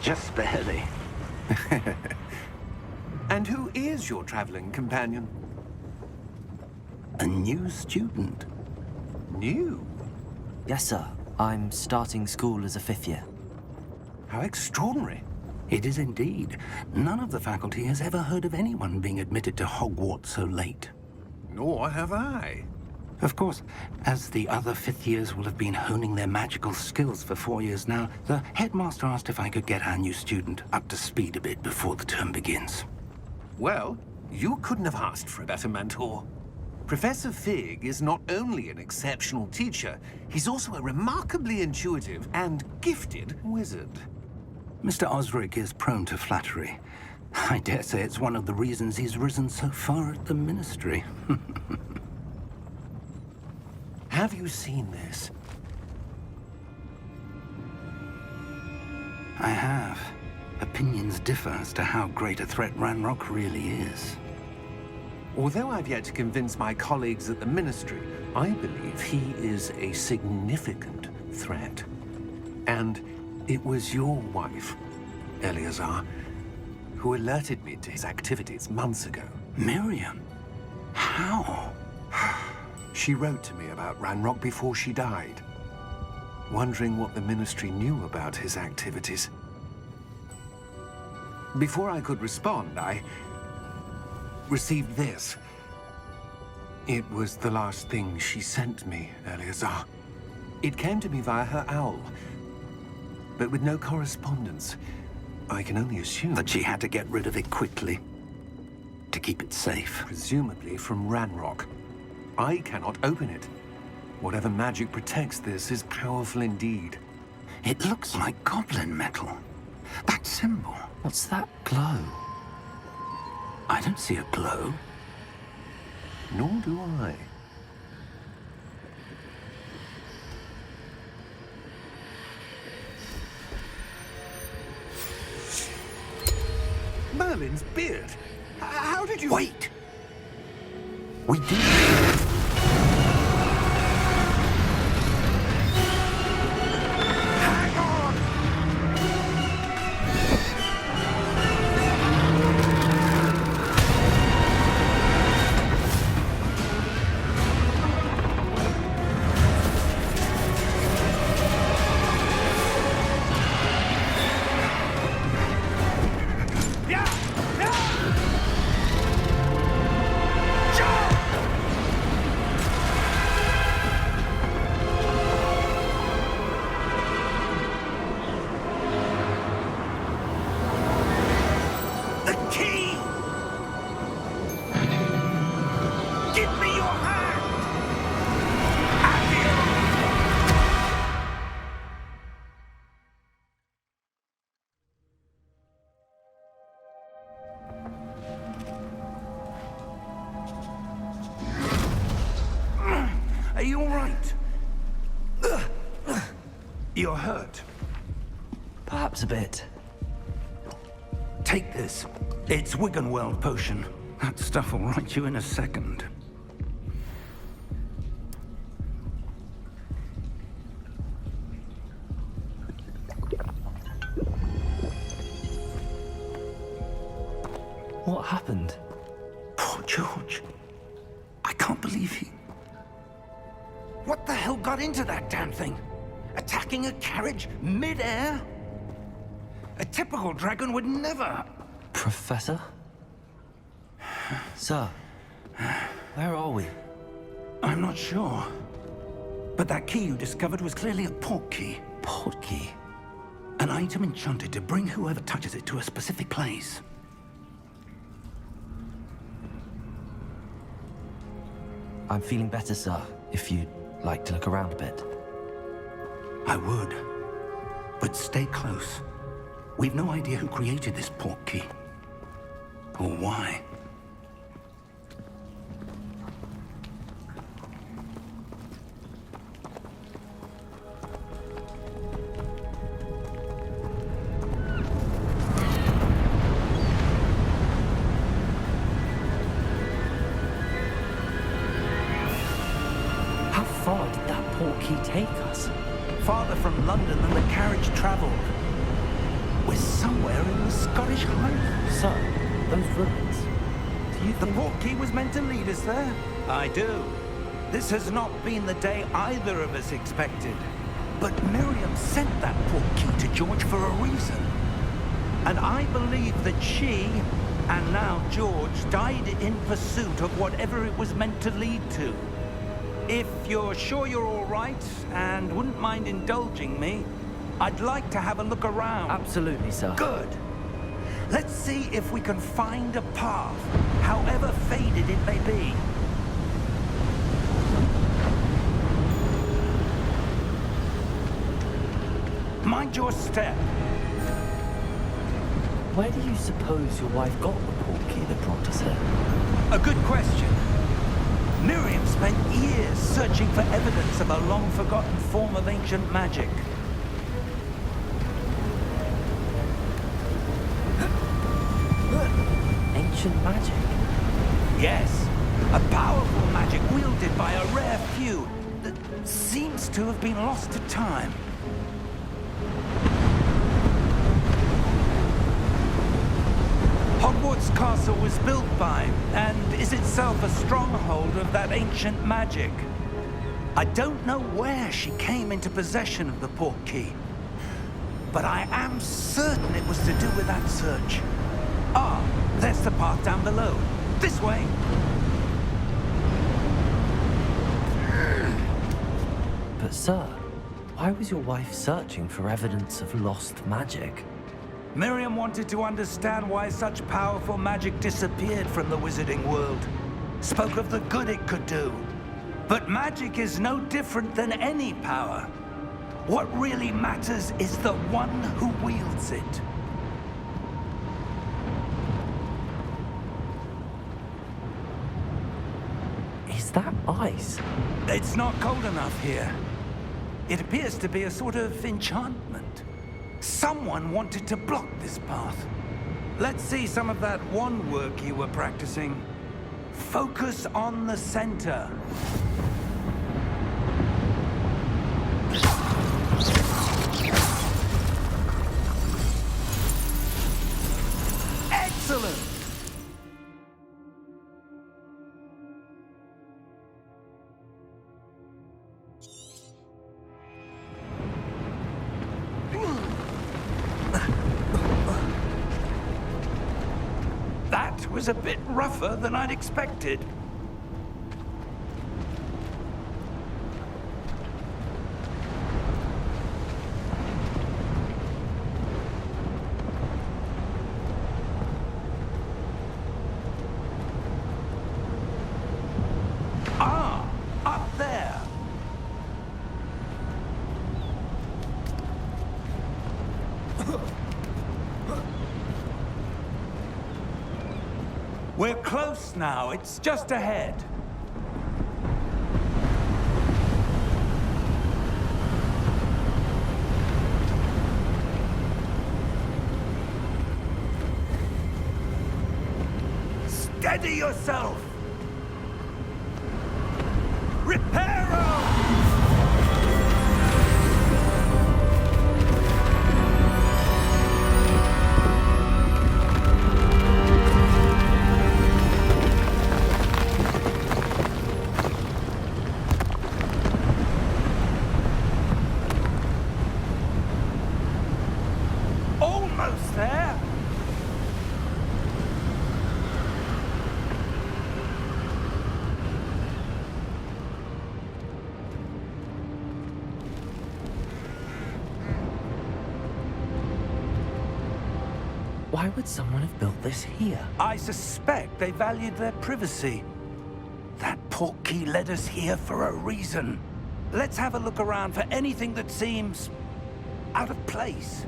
Just barely. And who is your traveling companion? A new student. New? Yes, sir. I'm starting school as a 5th year. How extraordinary. It is indeed. None of the faculty has ever heard of anyone being admitted to Hogwarts so late. Nor have I. Of course, as the other 5th years will have been honing their magical skills for 4 years now, the headmaster asked if I could get our new student up to speed a bit before the term begins. Well, you couldn't have asked for a better mentor. Professor Fig is not only an exceptional teacher, he's also a remarkably intuitive and gifted wizard. Mr. Osric is prone to flattery. I dare say it's one of the reasons he's risen so far at the Ministry. Have you seen this? I have. Opinions differ as to how great a threat Ranrock really is. Although I've yet to convince my colleagues at the Ministry, I believe he is a significant threat. And it was your wife, Eleazar, who alerted me to his activities months ago. Miriam? How? She wrote to me about Ranrock before she died, wondering what the Ministry knew about his activities. Before I could respond, I received this. It was the last thing she sent me, Eleazar. It came to me via her owl, but with no correspondence. I can only assume That she had to get rid of it quickly, to keep it safe. presumably from Ranrock. I cannot open it. Whatever magic protects this is powerful indeed. It looks like goblin metal. That symbol. What's that glow? I don't see a glow. Nor do I. Merlin's beard. How did you... Wait! We did. Hang on! Are you all right? You're hurt. Perhaps a bit. Take this. It's Wiggenweld potion. That stuff will right you in a second. What happened? Poor George. I can't believe he... What the hell got into that damn thing? Attacking a carriage mid-air? A typical dragon would never... Professor? Sir, where are we? I'm not sure. But that key you discovered was clearly a portkey. Portkey? An item enchanted to bring whoever touches it to a specific place. I'm feeling better, sir, if you'd like to look around a bit. I would. But stay close. We've no idea who created this portkey. Or why. How far did that portkey take us? Farther from London than the carriage traveled. Scottish Highlands. Sir, those ruins. Do you The think... Portkey was meant to lead us there? I do. This has not been the day either of us expected. But Miriam sent that Portkey to George for a reason. And I believe that she, and now George, died in pursuit of whatever it was meant to lead to. If you're sure you're all right, and wouldn't mind indulging me, I'd like to have a look around. Absolutely, sir. Good. Let's see if we can find a path, however faded it may be. Mind your step. Where do you suppose your wife got the Portkey that brought us here? A good question. Miriam spent years searching for evidence of a long-forgotten form of ancient magic. Ancient magic? Yes, a powerful magic wielded by a rare few that seems to have been lost to time. Hogwarts Castle was built by, and is itself a stronghold of that ancient magic. I don't know where she came into possession of the Portkey, but I am certain it was to do with that search. Ah, there's the path down below. This way! But sir, why was your wife searching for evidence of lost magic? Miriam wanted to understand why such powerful magic disappeared from the wizarding world. Spoke of the good it could do. But magic is no different than any power. What really matters is the one who wields it. Is that ice? It's not cold enough here. It appears to be a sort of enchantment. Someone wanted to block this path. Let's see some of that wand work you were practicing. Focus on the center. Excellent! That was a bit rougher than I'd expected. Ah, up there. We're close now. It's just ahead. Steady yourself! Reparo! Almost there! Why would someone have built this here? I suspect they valued their privacy. That Portkey led us here for a reason. Let's have a look around for anything that seems out of place.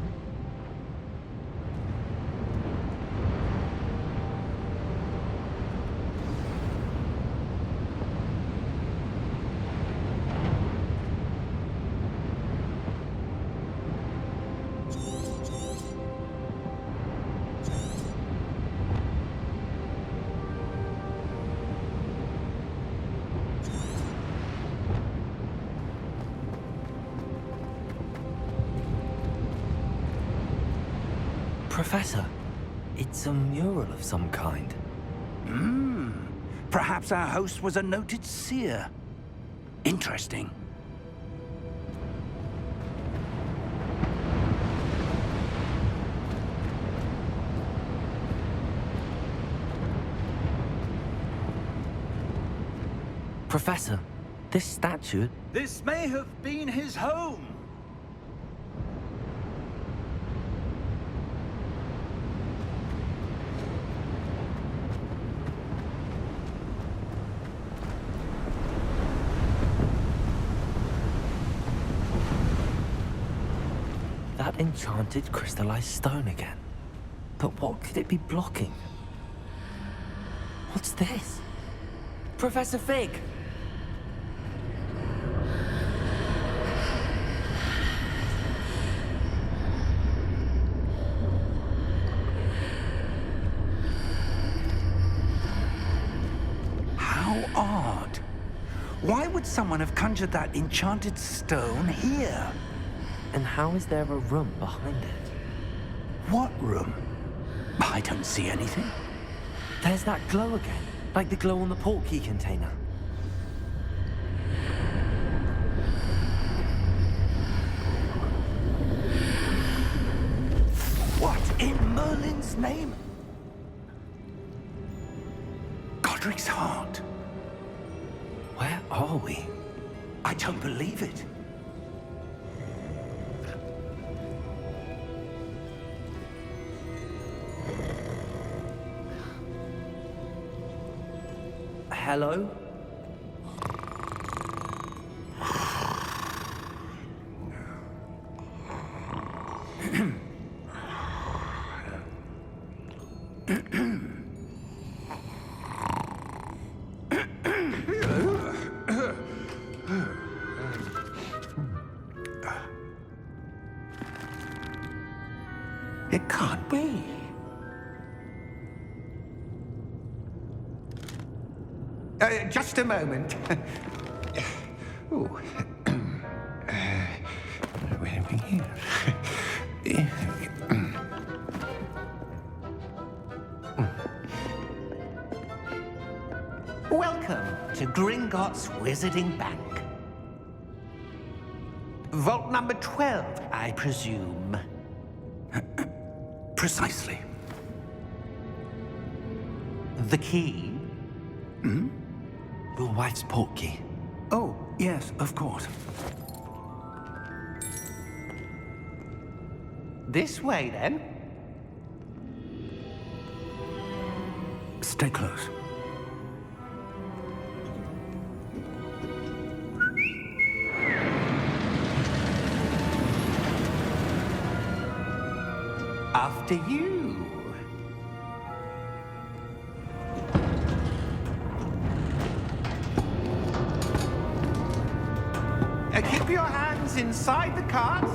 Professor, It's a mural of some kind. Perhaps our host was a noted seer. Interesting. Professor, this statue... This may have been his home. That enchanted crystallized stone again. But what could it be blocking? What's this? Professor Fig! How odd. Why would someone have conjured that enchanted stone here? And how is there a room behind it? What room? I don't see anything. There's that glow again, like the glow on the portkey container. What in Merlin's name? Godric's heart. Where are we? I don't believe it. Hello? It can't be. Just a moment. Ooh. Where are we here? Welcome to Gringotts Wizarding Bank. Vault number 12, I presume. Precisely. The key? Your wife's portkey. Oh, yes, of course. This way, then. Stay close. After you. Keep your hands inside the cart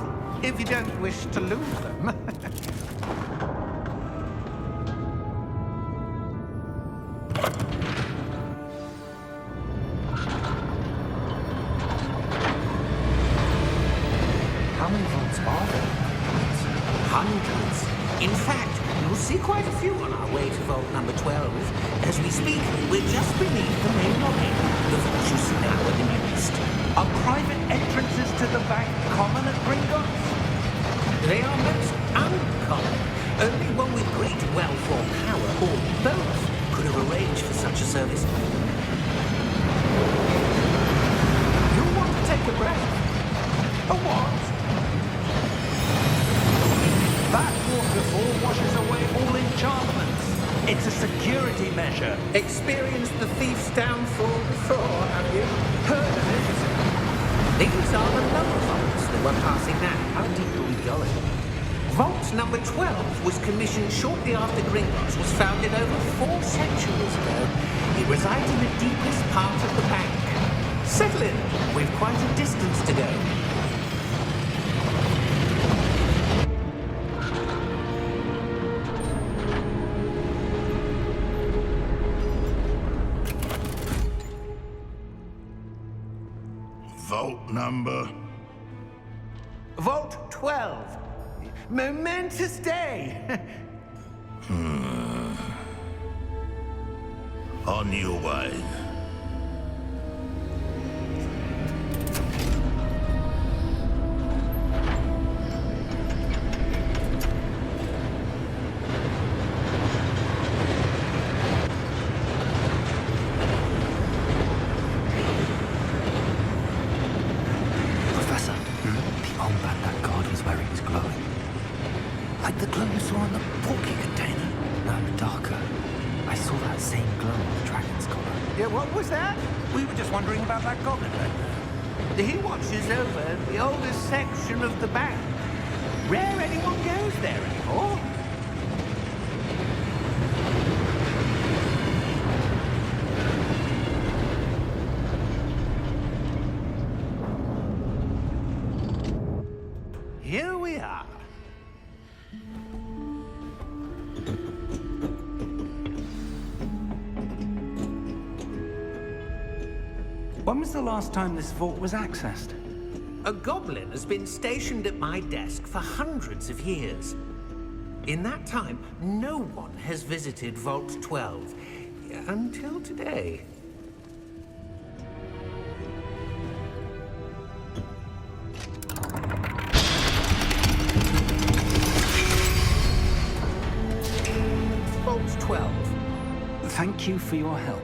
if you don't wish to lose them. How many vaults are there? Hundreds. In fact, you'll see quite a few on our way to vault number 12. As we speak, we're just beneath the main lobby. The vault you see now at the nearest. Are private entrances to the bank common at Gringotts? They are most uncommon. Only one with great wealth or power, or both, could have arranged for such a service. You want to take a breath? A what? That waterfall washes away all enchantments. It's a security measure. Experienced the thief's downfall before, have you? Heard of it? These are the lower vaults that we're passing now. How deep are we going? Vault number 12 was commissioned shortly after Gringotts was founded over 4 centuries ago. It resides in the deepest part of the bank. Settle in. We've quite a distance to go. Vault number? Vault 12. Momentous day. On your way. Professor, the armband that guard was wearing was glowing. Like the glow you saw on the Portkey container? No, darker. I saw that same glow on the dragon's collar. Yeah, what was that? We were just wondering about that goblin back there. He watches over the oldest section of the bank. Rare anyone goes there anymore. Here we are. When was the last time this vault was accessed? A goblin has been stationed at my desk for hundreds of years. In that time, no one has visited Vault 12 until today. Vault 12. Thank you for your help.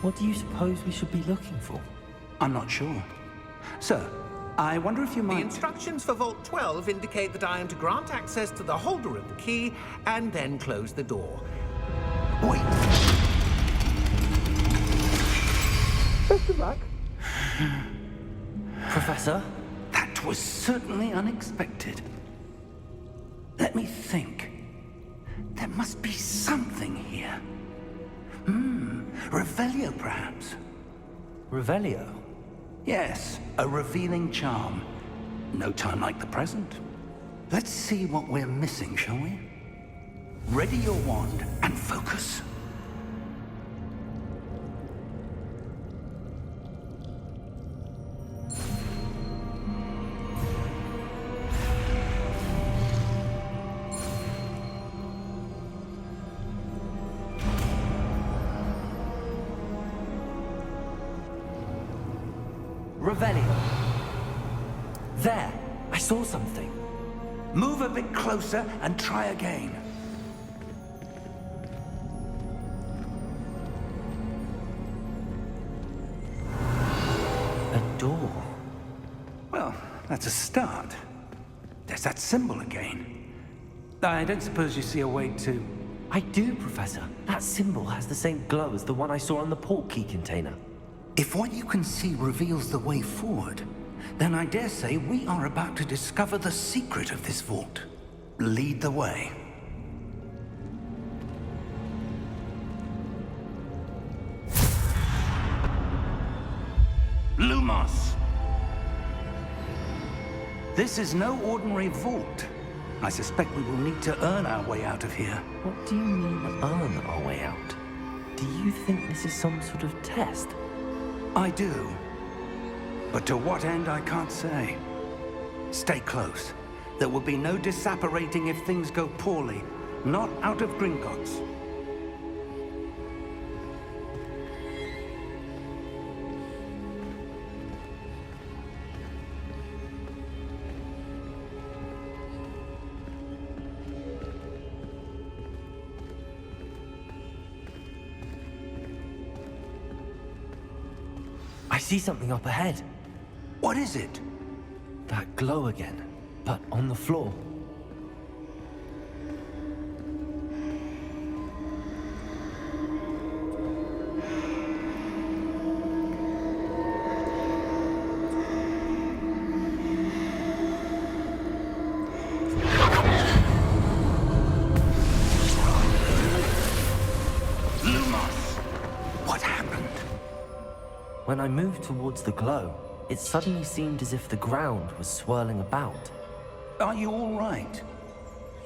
What do you suppose we should be looking for? I'm not sure. Sir, I wonder if you The might... instructions for Vault 12 indicate that I am to grant access to the holder of the key and then close the door. Wait! Best of luck. Professor? That was certainly unexpected. Let me think. There must be something here. Revelio, perhaps? Revelio? Yes, a revealing charm. No time like the present. Let's see what we're missing, shall we? Ready your wand and focus. Revelio. There! I saw something. Move a bit closer and try again. A door. Well, that's a start. There's that symbol again. I don't suppose you see a way to... I do, Professor. That symbol has the same glow as the one I saw on the Portkey container. If what you can see reveals the way forward, then I dare say we are about to discover the secret of this vault. Lead the way. Lumos! This is no ordinary vault. I suspect we will need to earn our way out of here. What do you mean, earn our way out? Do you think this is some sort of test? I do. But to what end, I can't say. Stay close. There will be no disapparating if things go poorly. Not out of Gringotts. I see something up ahead. What is it? That glow again, but on the floor. Lumos! What happened? When I moved towards the glow, it suddenly seemed as if the ground was swirling about. Are you all right?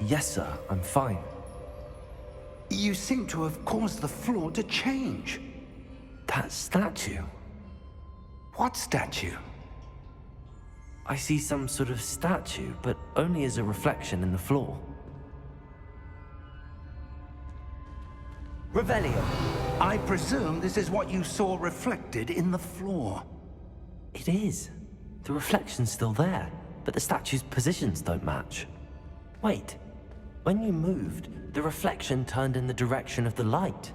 Yes, sir, I'm fine. You seem to have caused the floor to change. That statue? What statue? I see some sort of statue, but only as a reflection in the floor. Revelio. I presume this is what you saw reflected in the floor. It is. The reflection's still there, but the statue's positions don't match. Wait. When you moved, the reflection turned in the direction of the light.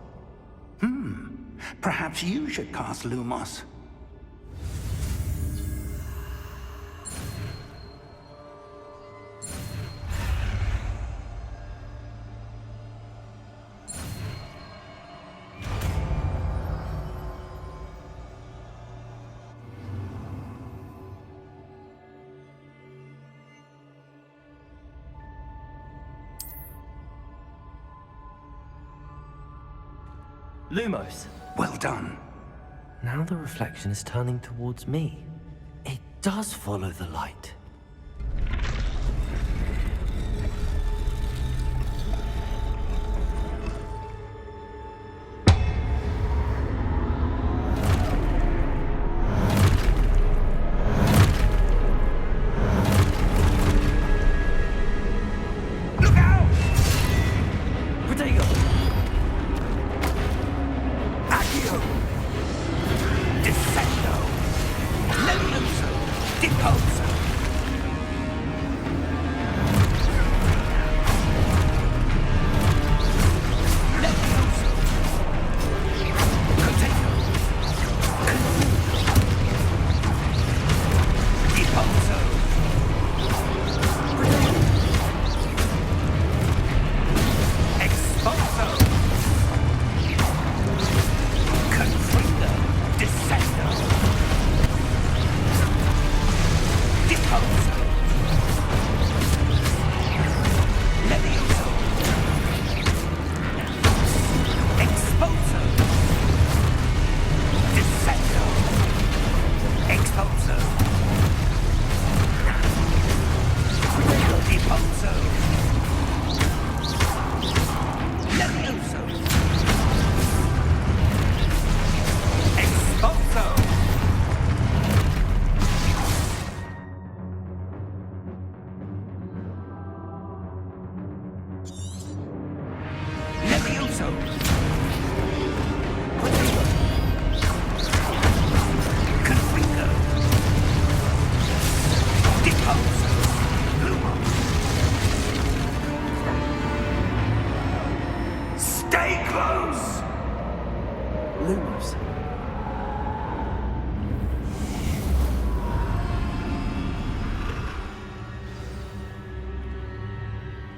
Perhaps you should cast Lumos. Lumos. Well done. Now the reflection is turning towards me. It does follow the light.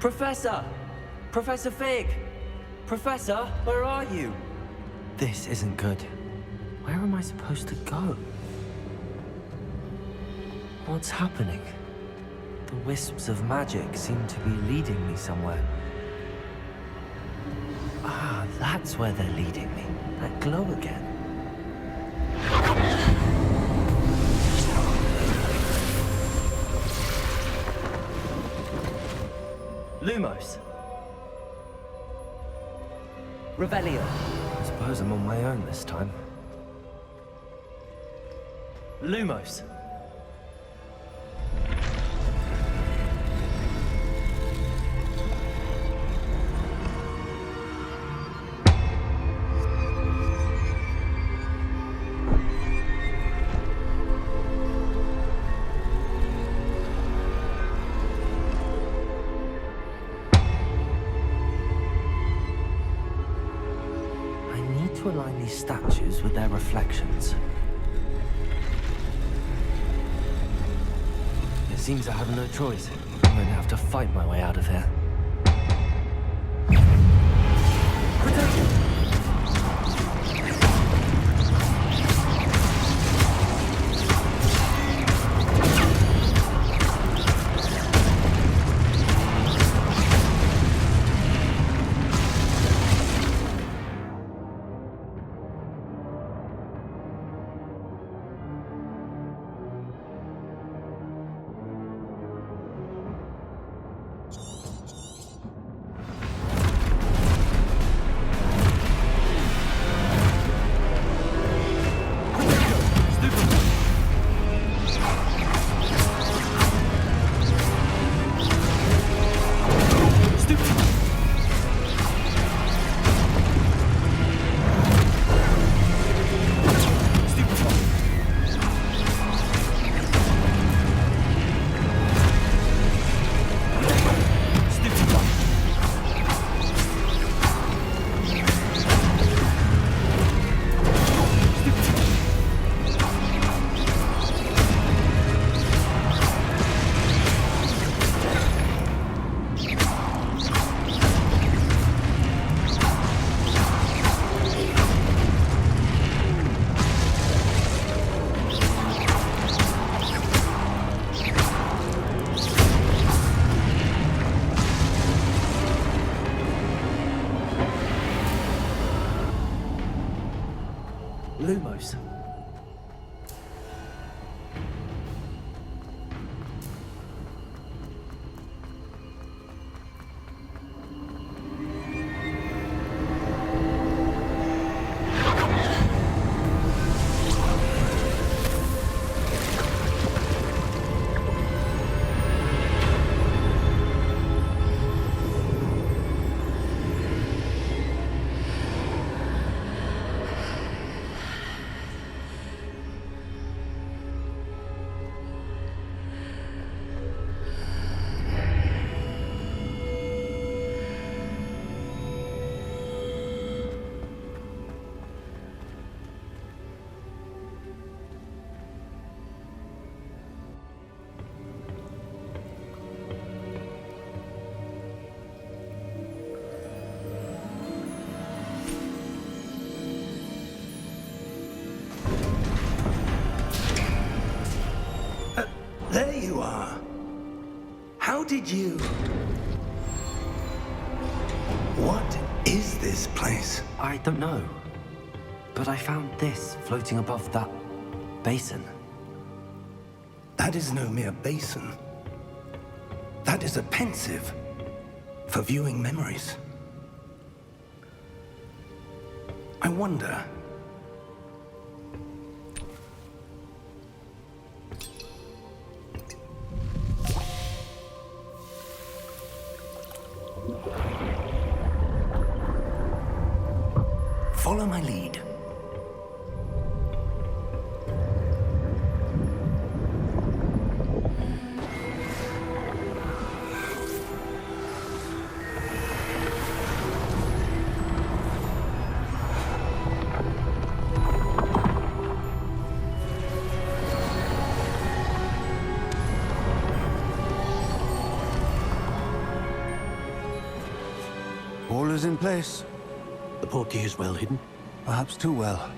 Professor! Professor Fig! Professor, where are you? This isn't good. Where am I supposed to go? What's happening? The wisps of magic seem to be leading me somewhere. Ah, that's where they're leading me. That glow again. Lumos. Revelio. I suppose I'm on my own this time. Lumos. To align these statues with their reflections. It seems I have no choice. I'm going to have to fight my way out of here. There you are. How did you... What is this place? I don't know. But I found this floating above that basin. That is no mere basin. That is a pensive for viewing memories. I wonder... Follow my lead. All is in place. The portkey is well hidden. Perhaps too well.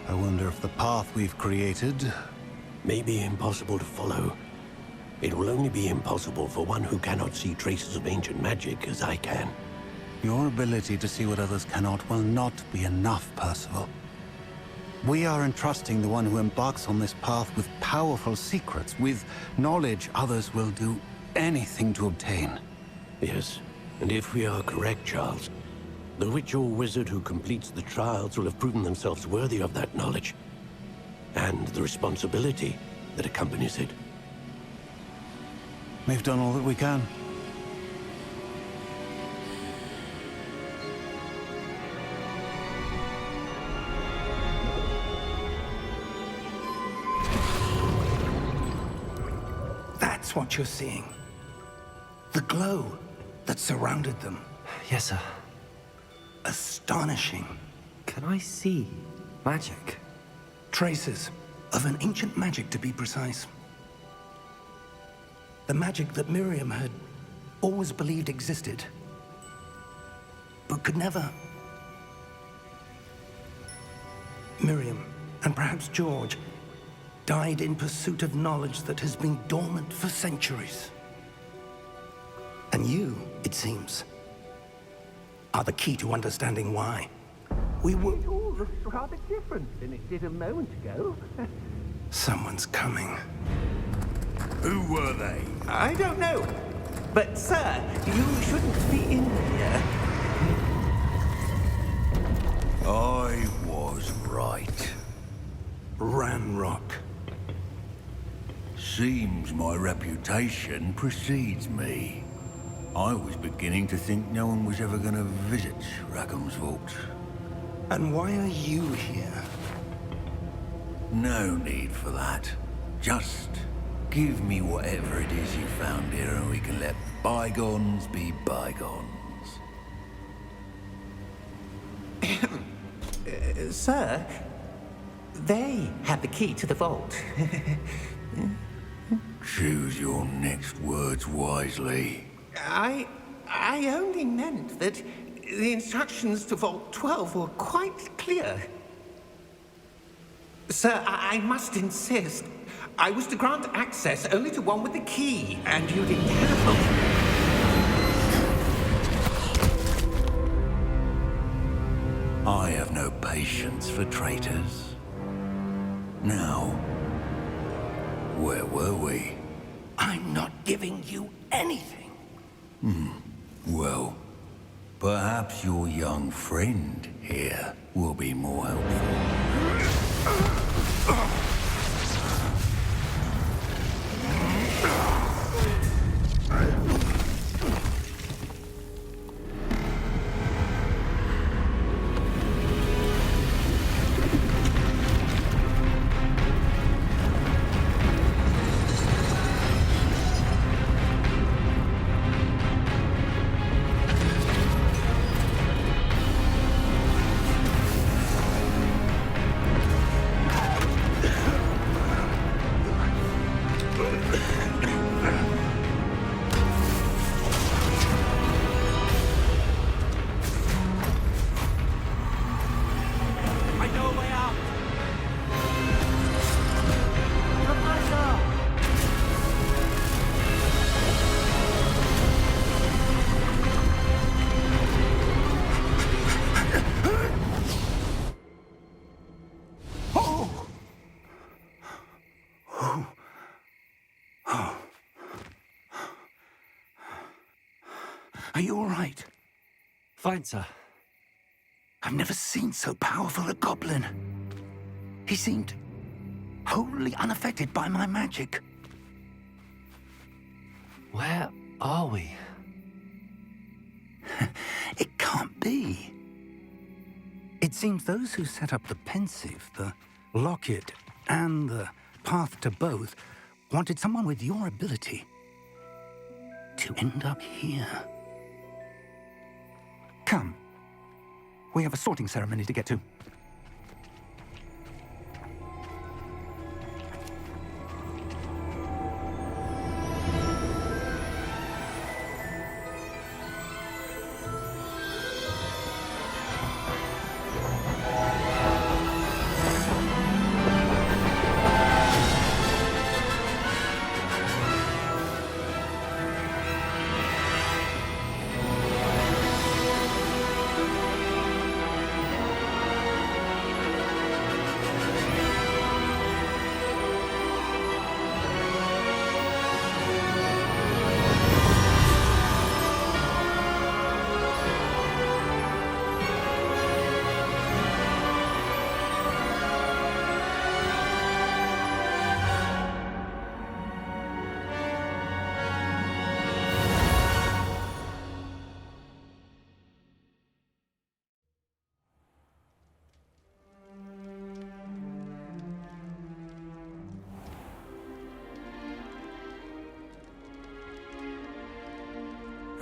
I wonder if the path we've created... May be impossible to follow. It will only be impossible for one who cannot see traces of ancient magic as I can. Your ability to see what others cannot will not be enough, Percival. We are entrusting the one who embarks on this path with powerful secrets, with knowledge others will do anything to obtain. Yes, and if we are correct, Charles, the witch or wizard who completes the trials will have proven themselves worthy of that knowledge, and the responsibility that accompanies it. We've done all that we can. That's what you're seeing. The glow that surrounded them. Yes, sir. Astonishing. Can I see magic? Traces of an ancient magic, to be precise. The magic that Miriam had always believed existed, but could never. Miriam, and perhaps George, died in pursuit of knowledge that has been dormant for centuries. And you, it seems, are the key to understanding why. We were... It all looks rather different than it did a moment ago. Someone's coming. Who were they? I don't know. But, sir, you shouldn't be in here. I was right. Ranrock. Seems my reputation precedes me. I was beginning to think no one was ever going to visit Rackham's vault. And why are you here? No need for that. Just give me whatever it is you found here and we can let bygones be bygones. Sir, they had the key to the vault. Choose your next words wisely. I only meant that the instructions to Vault 12 were quite clear. Sir, I must insist. I was to grant access only to one with the key, and you didn't have I have no patience for traitors. Now, where were we? I'm not giving you anything. Well, perhaps your young friend here will be more helpful. Are you all right? Fine, sir. I've never seen so powerful a goblin. He seemed wholly unaffected by my magic. Where are we? It can't be. It seems those who set up the pensive, the locket, and the path to both wanted someone with your ability to end up here. Come. We have a sorting ceremony to get to.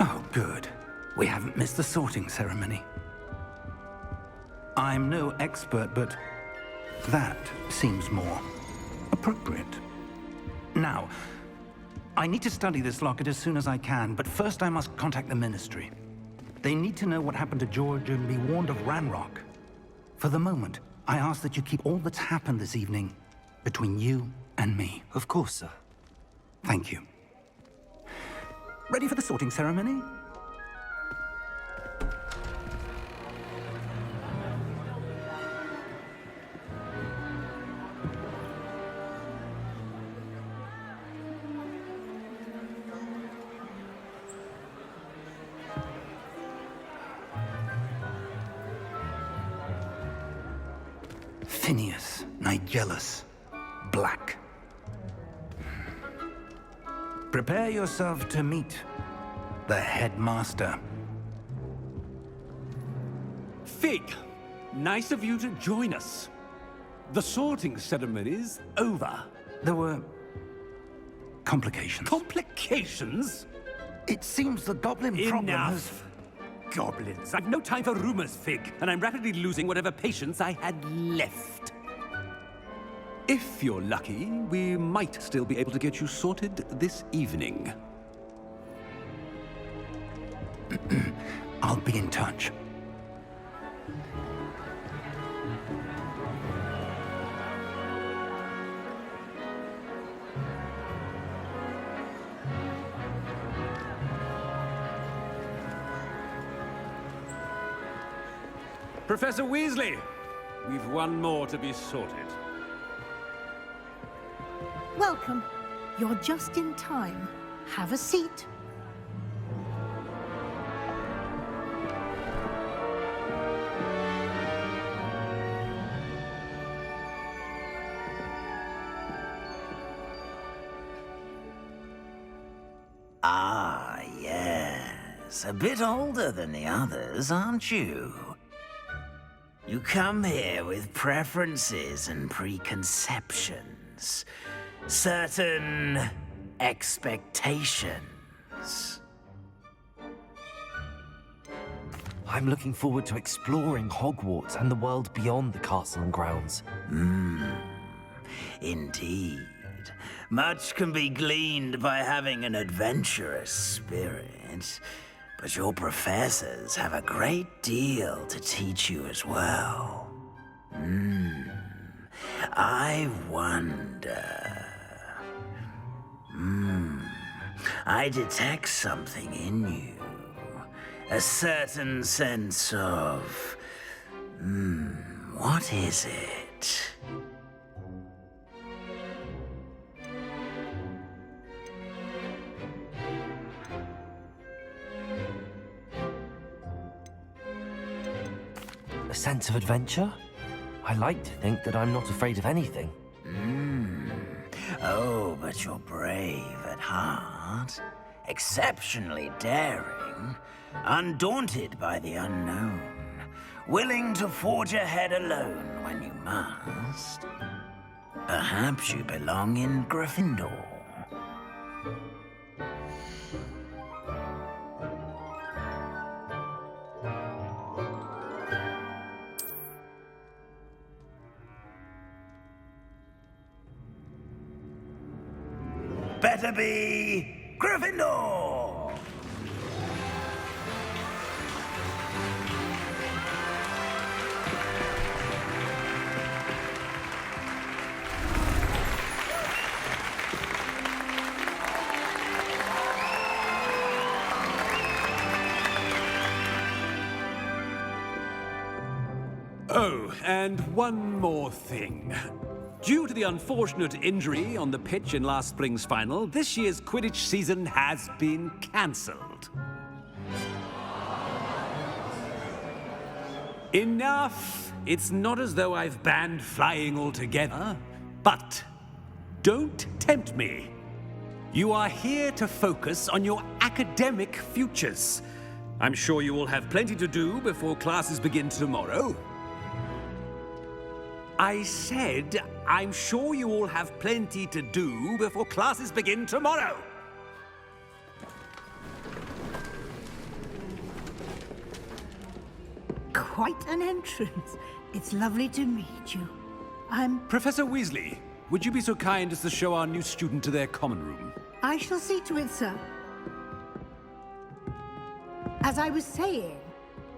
Oh, good. We haven't missed the sorting ceremony. I'm no expert, but that seems more appropriate. Now, I need to study this locket as soon as I can, but first I must contact the Ministry. They need to know what happened to George and be warned of Ranrock. For the moment, I ask that you keep all that's happened this evening between you and me. Of course, sir. Thank you. Ready for the sorting ceremony? Phineas, Nigellus, Black. Prepare yourself to meet the headmaster. Fig, nice of you to join us. The sorting ceremony's over. There were complications. Complications? It seems the goblin problem has... Enough! Goblins. I've no time for rumors, Fig, and I'm rapidly losing whatever patience I had left. If you're lucky, we might still be able to get you sorted this evening. I'll be in touch. Professor Weasley, we've one more to be sorted. Welcome. You're just in time. Have a seat. Ah, yes. A bit older than the others, aren't you? You come here with preferences and preconceptions. Certain expectations. I'm looking forward to exploring Hogwarts and the world beyond the castle and grounds. Indeed. Much can be gleaned by having an adventurous spirit, but your professors have a great deal to teach you as well. I wonder... I detect something in you. A certain sense of... what is it? A sense of adventure? I like to think that I'm not afraid of anything. Oh, but you're brave at heart. Exceptionally daring. Undaunted by the unknown. Willing to forge ahead alone when you must. Perhaps you belong in Gryffindor. Better be Gryffindor! Oh, and one more thing. Due to the unfortunate injury on the pitch in last spring's final, this year's Quidditch season has been cancelled. Enough! It's not as though I've banned flying altogether, but don't tempt me. You are here to focus on your academic futures. I'm sure you will have plenty to do before classes begin tomorrow. I said, I'm sure you all have plenty to do before classes begin tomorrow. Quite an entrance. It's lovely to meet you. I'm... Professor Weasley, would you be so kind as to show our new student to their common room? I shall see to it, sir. As I was saying,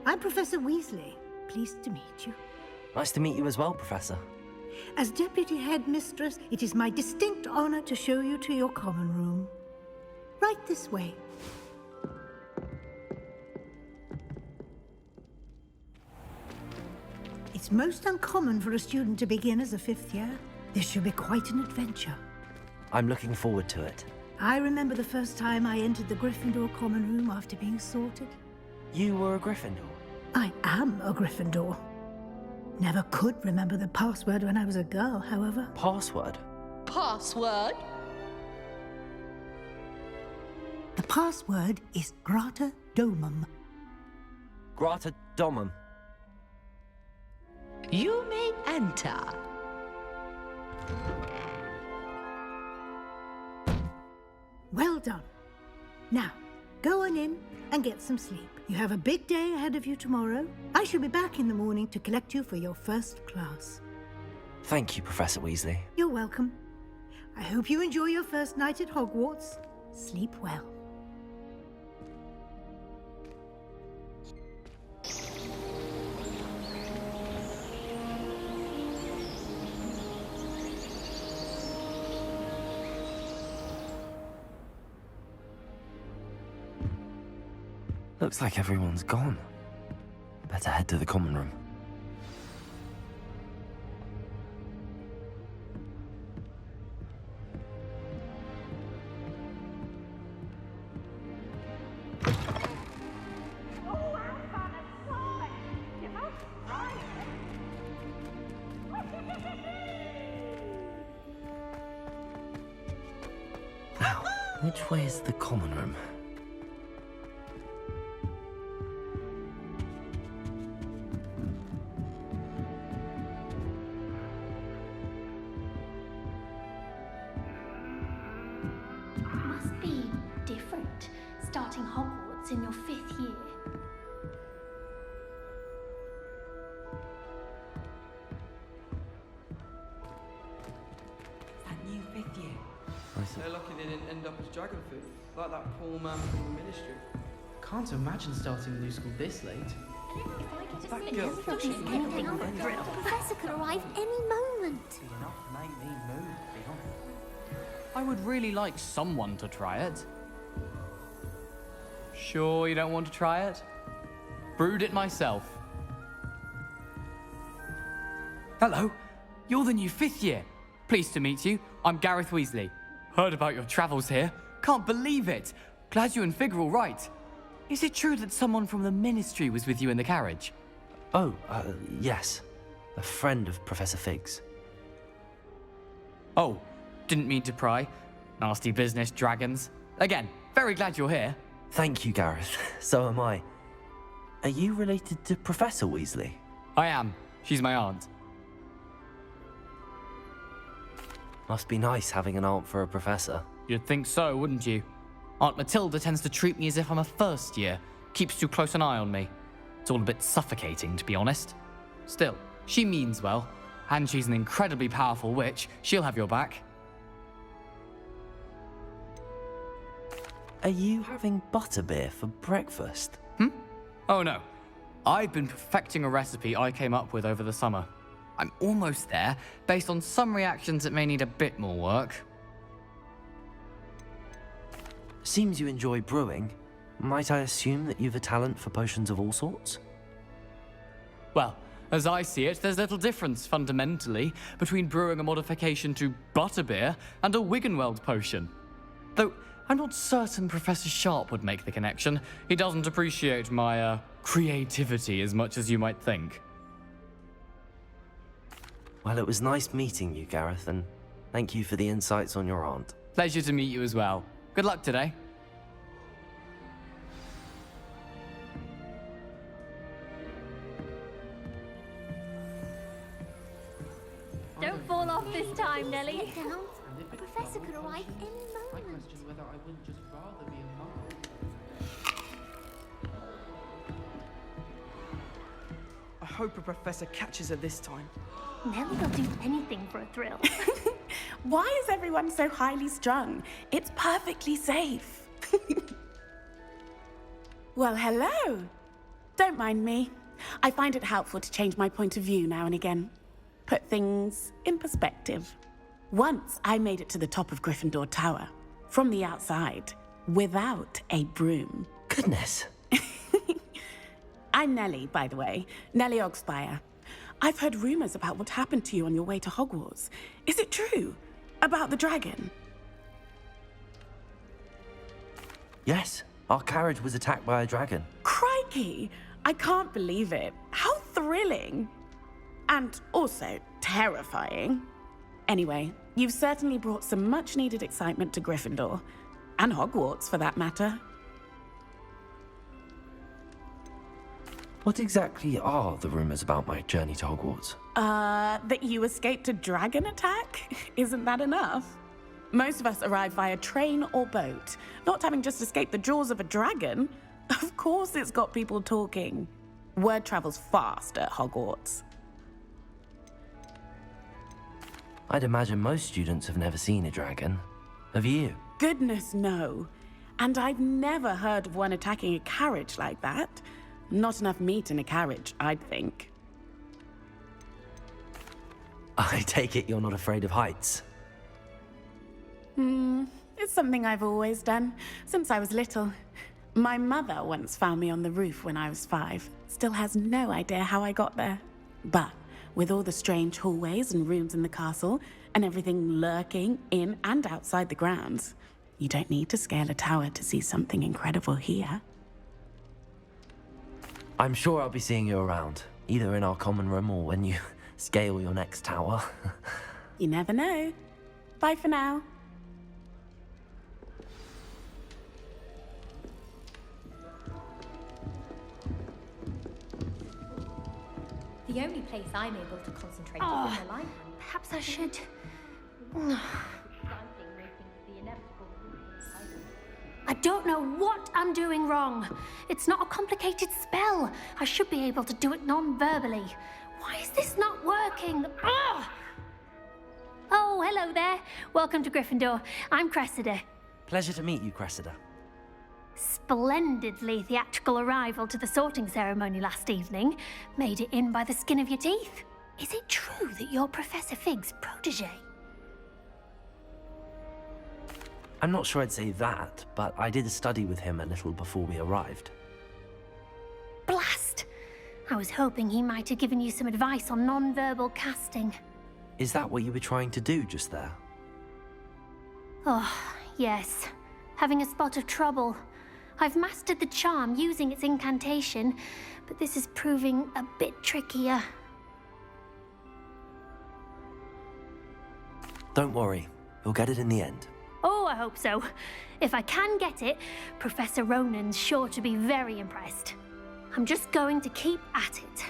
I'm Professor Weasley. Pleased to meet you. Nice to meet you as well, Professor. As Deputy Headmistress, it is my distinct honor to show you to your common room. Right this way. It's most uncommon for a student to begin as a fifth year. This should be quite an adventure. I'm looking forward to it. I remember the first time I entered the Gryffindor common room after being sorted. You were a Gryffindor? I am a Gryffindor. Never could remember the password when I was a girl, however. Password? Password? The password is Grata Domum. Grata Domum. You may enter. Well done. Now, go on in and get some sleep. You have a big day ahead of you tomorrow. I shall be back in the morning to collect you for your first class. Thank you, Professor Weasley. You're welcome. I hope you enjoy your first night at Hogwarts. Sleep well. Looks like everyone's gone. Better head to the common room. Now, which way is the common room? Must be different, starting Hogwarts in your 5th year. That new 5th year. They're lucky they didn't end up as dragon food, like that poor man from the ministry. Can't imagine starting a new school this late. That girl. The professor could arrive any moment. I would really like someone to try it. Sure you don't want to try it? Brewed it myself. Hello, you're the new 5th year. Pleased to meet you. I'm Gareth Weasley. Heard about your travels here. Can't believe it. Glad you and Fig are all right. Is it true that someone from the ministry was with you in the carriage? Oh, yes. A friend of Professor Fig's. Oh, didn't mean to pry. Nasty business, dragons. Again, very glad you're here. Thank you, Gareth. So am I. Are you related to Professor Weasley? I am. She's my aunt. Must be nice having an aunt for a professor. You'd think so, wouldn't you? Aunt Matilda tends to treat me as if I'm a first year. Keeps too close an eye on me. It's all a bit suffocating, to be honest. Still, she means well. And she's an incredibly powerful witch. She'll have your back. Are you having butterbeer for breakfast? Oh no. I've been perfecting a recipe I came up with over the summer. I'm almost there, based on some reactions that may need a bit more work. Seems you enjoy brewing. Might I assume that you've a talent for potions of all sorts? Well, as I see it, there's little difference, fundamentally, between brewing a modification to butterbeer and a Wiggenweld potion. Though, I'm not certain Professor Sharp would make the connection. He doesn't appreciate my, creativity as much as you might think. Well, it was nice meeting you, Gareth, and thank you for the insights on your aunt. Pleasure to meet you as well. Good luck today. Don't fall off this time, Nellie. Sit down. The professor could arrive any moment. I hope a professor catches her this time. Nellie will do anything for a thrill. Why is everyone so highly strung? It's perfectly safe. Well, hello. Don't mind me. I find it helpful to change my point of view now and again. Put things in perspective. Once I made it to the top of Gryffindor Tower, from the outside, without a broom. Goodness. I'm Nellie, by the way. Nellie Ogspire. I've heard rumors about what happened to you on your way to Hogwarts. Is it true? About the dragon? Yes, our carriage was attacked by a dragon. Crikey! I can't believe it. How thrilling! And also terrifying. Anyway, you've certainly brought some much-needed excitement to Gryffindor. And Hogwarts, for that matter. What exactly are the rumors about my journey to Hogwarts? That you escaped a dragon attack? Isn't that enough? Most of us arrive via train or boat, not having just escaped the jaws of a dragon. Of course it's got people talking. Word travels fast at Hogwarts. I'd imagine most students have never seen a dragon. Have you? Goodness, no. And I've never heard of one attacking a carriage like that. Not enough meat in a carriage, I'd think. I take it you're not afraid of heights. It's something I've always done, since I was little. My mother once found me on the roof when I was 5. Still has no idea how I got there. But with all the strange hallways and rooms in the castle, and everything lurking in and outside the grounds, you don't need to scale a tower to see something incredible here. I'm sure I'll be seeing you around, either in our common room or when you scale your next tower. You never know. Bye for now. The only place I'm able to concentrate is in the library. Perhaps I should. I don't know what I'm doing wrong. It's not a complicated spell. I should be able to do it non-verbally. Why is this not working? Ugh! Oh, hello there. Welcome to Gryffindor. I'm Cressida. Pleasure to meet you, Cressida. Splendidly theatrical arrival to the sorting ceremony last evening. Made it in by the skin of your teeth. Is it true that you're Professor Fig's protege? I'm not sure I'd say that, but I did study with him a little before we arrived. Blast! I was hoping he might have given you some advice on non-verbal casting. Is that what you were trying to do just there? Oh, yes. Having a spot of trouble. I've mastered the charm using its incantation, but this is proving a bit trickier. Don't worry, you'll get it in the end. Oh, I hope so. If I can get it, Professor Ronen's sure to be very impressed. I'm just going to keep at it.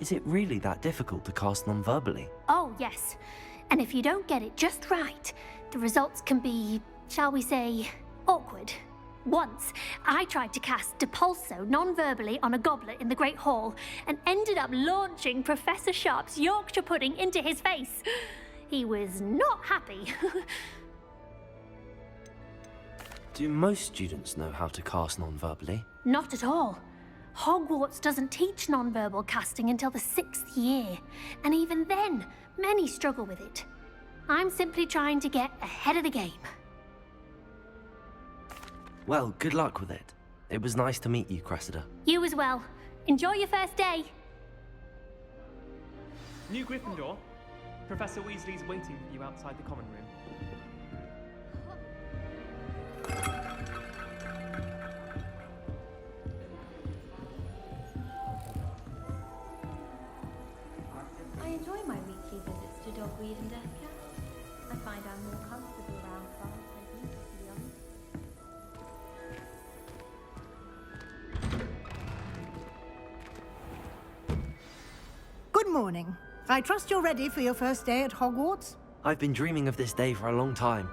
Is it really that difficult to cast non-verbally? Oh, yes. And if you don't get it just right, the results can be, shall we say, awkward. Once, I tried to cast Depulso non-verbally on a goblet in the Great Hall and ended up launching Professor Sharp's Yorkshire pudding into his face. He was not happy. Do most students know how to cast non-verbally? Not at all. Hogwarts doesn't teach non-verbal casting until the 6th year, and even then, many struggle with it. I'm simply trying to get ahead of the game. Well, good luck with it. It was nice to meet you, Cressida. You as well. Enjoy your first day. New Gryffindor. Professor Weasley's waiting for you outside the common room. I enjoy my weekly visits to Dogweed and Deathcast. I find I'm more comfortable around frogs, I think, to be honest. Good morning. I trust you're ready for your first day at Hogwarts? I've been dreaming of this day for a long time.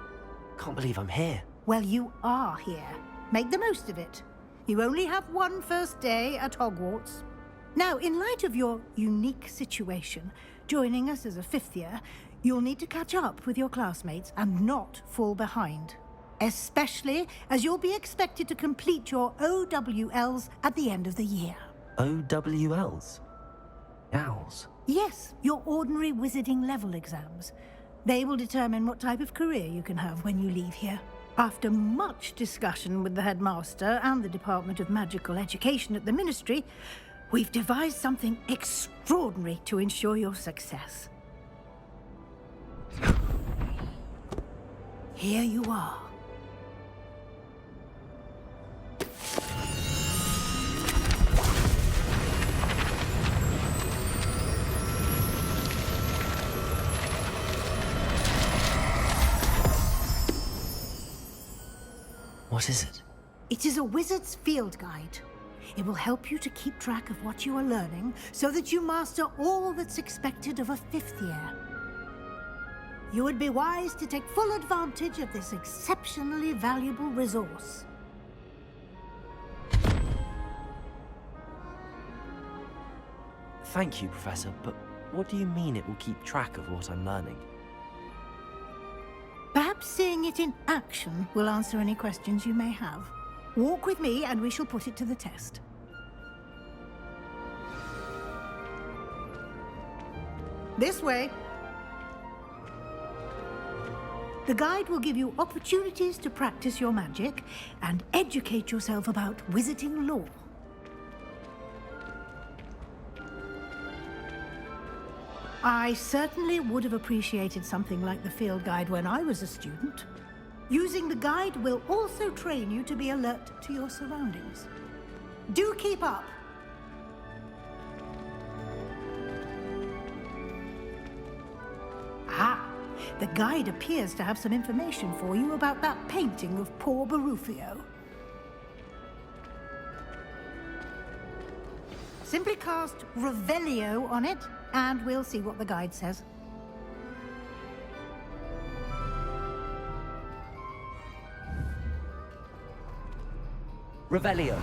Can't believe I'm here. Well, you are here. Make the most of it. You only have one first day at Hogwarts. Now, in light of your unique situation, joining us as a 5th year, you'll need to catch up with your classmates and not fall behind. Especially as you'll be expected to complete your OWLs at the end of the year. OWLs? Owls? Yes, your ordinary wizarding level exams. They will determine what type of career you can have when you leave here. After much discussion with the headmaster and the Department of Magical Education at the Ministry, we've devised something extraordinary to ensure your success. Here you are. What is it? It is a wizard's field guide. It will help you to keep track of what you are learning so that you master all that's expected of a 5th year. You would be wise to take full advantage of this exceptionally valuable resource. Thank you, Professor, but what do you mean it will keep track of what I'm learning? Perhaps seeing it in action will answer any questions you may have. Walk with me and we shall put it to the test. This way. The guide will give you opportunities to practice your magic and educate yourself about wizarding lore. I certainly would have appreciated something like the field guide when I was a student. Using the guide will also train you to be alert to your surroundings. Do keep up! Ah, the guide appears to have some information for you about that painting of poor Barufio. Simply cast Revelio on it, and we'll see what the guide says. Revelio.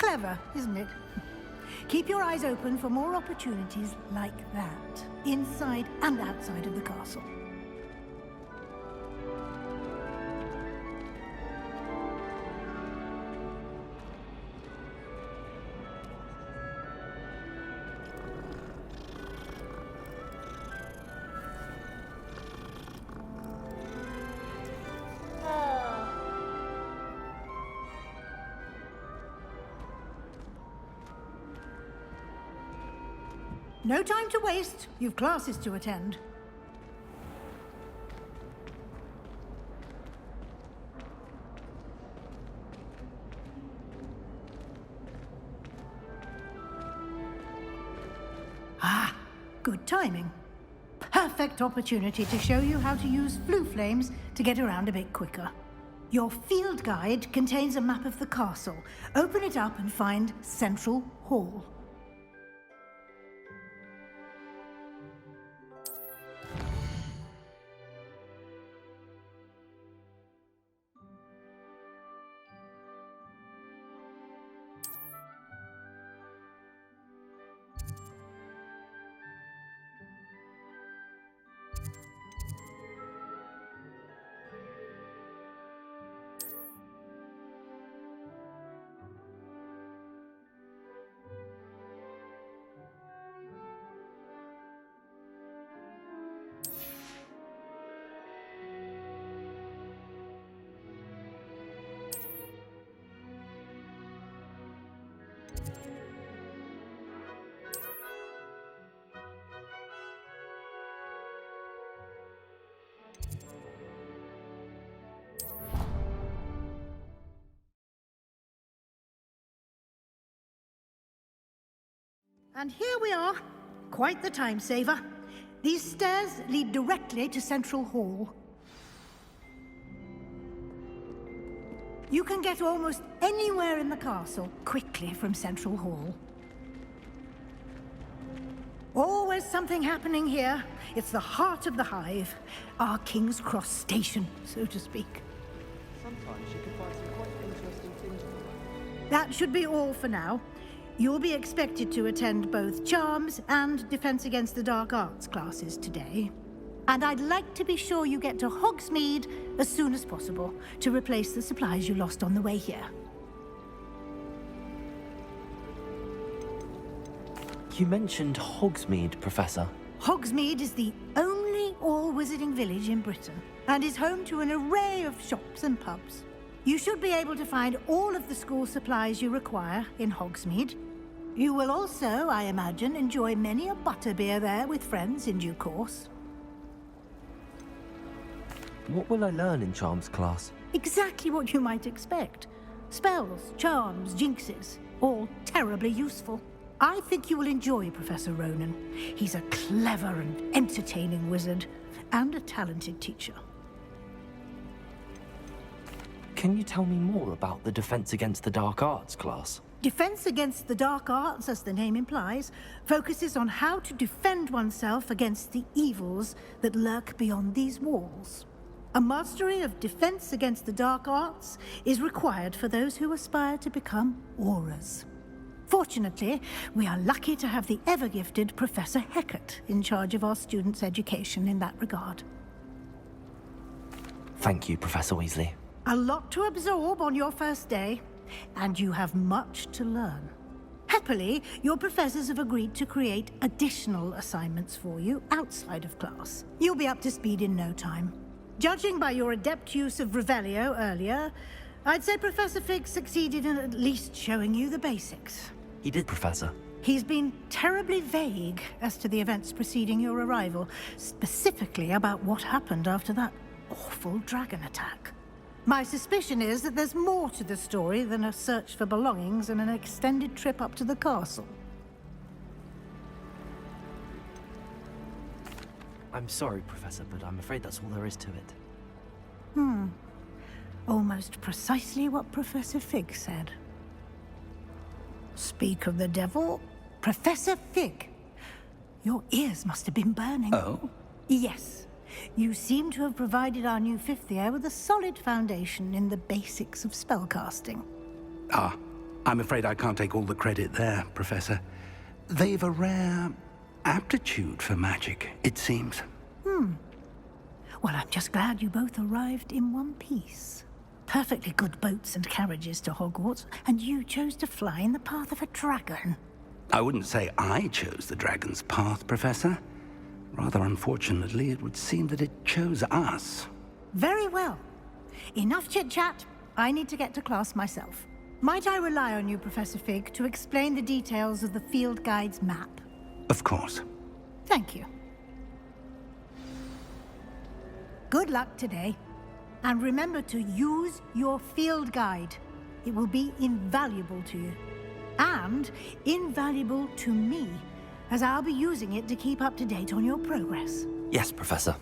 Clever, isn't it? Keep your eyes open for more opportunities like that, inside and outside of the castle. No time to waste. You've classes to attend. Ah, good timing. Perfect opportunity to show you how to use flue flames to get around a bit quicker. Your field guide contains a map of the castle. Open it up and find Central Hall. And here we are. Quite the time saver. These stairs lead directly to Central Hall. You can get almost anywhere in the castle quickly from Central Hall. Always something happening here. It's the heart of the hive. Our King's Cross station, so to speak. Sometimes you can find some quite interesting things on the way. That should be all for now. You'll be expected to attend both Charms and Defense Against the Dark Arts classes today. And I'd like to be sure you get to Hogsmeade as soon as possible to replace the supplies you lost on the way here. You mentioned Hogsmeade, Professor. Hogsmeade is the only all-wizarding village in Britain and is home to an array of shops and pubs. You should be able to find all of the school supplies you require in Hogsmeade. You will also, I imagine, enjoy many a butterbeer there with friends in due course. What will I learn in Charms class? Exactly what you might expect. Spells, charms, jinxes, all terribly useful. I think you will enjoy Professor Ronen. He's a clever and entertaining wizard, and a talented teacher. Can you tell me more about the Defense Against the Dark Arts class? Defense Against the Dark Arts, as the name implies, focuses on how to defend oneself against the evils that lurk beyond these walls. A mastery of Defense Against the Dark Arts is required for those who aspire to become Aurors. Fortunately, we are lucky to have the ever-gifted Professor Hecat in charge of our students' education in that regard. Thank you, Professor Weasley. A lot to absorb on your first day, and you have much to learn. Happily, your professors have agreed to create additional assignments for you outside of class. You'll be up to speed in no time. Judging by your adept use of Revelio earlier, I'd say Professor Fig succeeded in at least showing you the basics. He did, Professor. He's been terribly vague as to the events preceding your arrival, specifically about what happened after that awful dragon attack. My suspicion is that there's more to the story than a search for belongings and an extended trip up to the castle. I'm sorry, Professor, but I'm afraid that's all there is to it. Almost precisely what Professor Fig said. Speak of the devil, Professor Fig. Your ears must have been burning. Oh? Yes. You seem to have provided our new fifth year with a solid foundation in the basics of spellcasting. Ah, I'm afraid I can't take all the credit there, Professor. They've a rare aptitude for magic, it seems. Well, I'm just glad you both arrived in one piece. Perfectly good boats and carriages to Hogwarts, and you chose to fly in the path of a dragon. I wouldn't say I chose the dragon's path, Professor. Rather unfortunately, it would seem that it chose us. Very well. Enough chit-chat. I need to get to class myself. Might I rely on you, Professor Fig, to explain the details of the field guide's map? Of course. Thank you. Good luck today. And remember to use your field guide. It will be invaluable to you. And invaluable to me, as I'll be using it to keep up to date on your progress. Yes, Professor.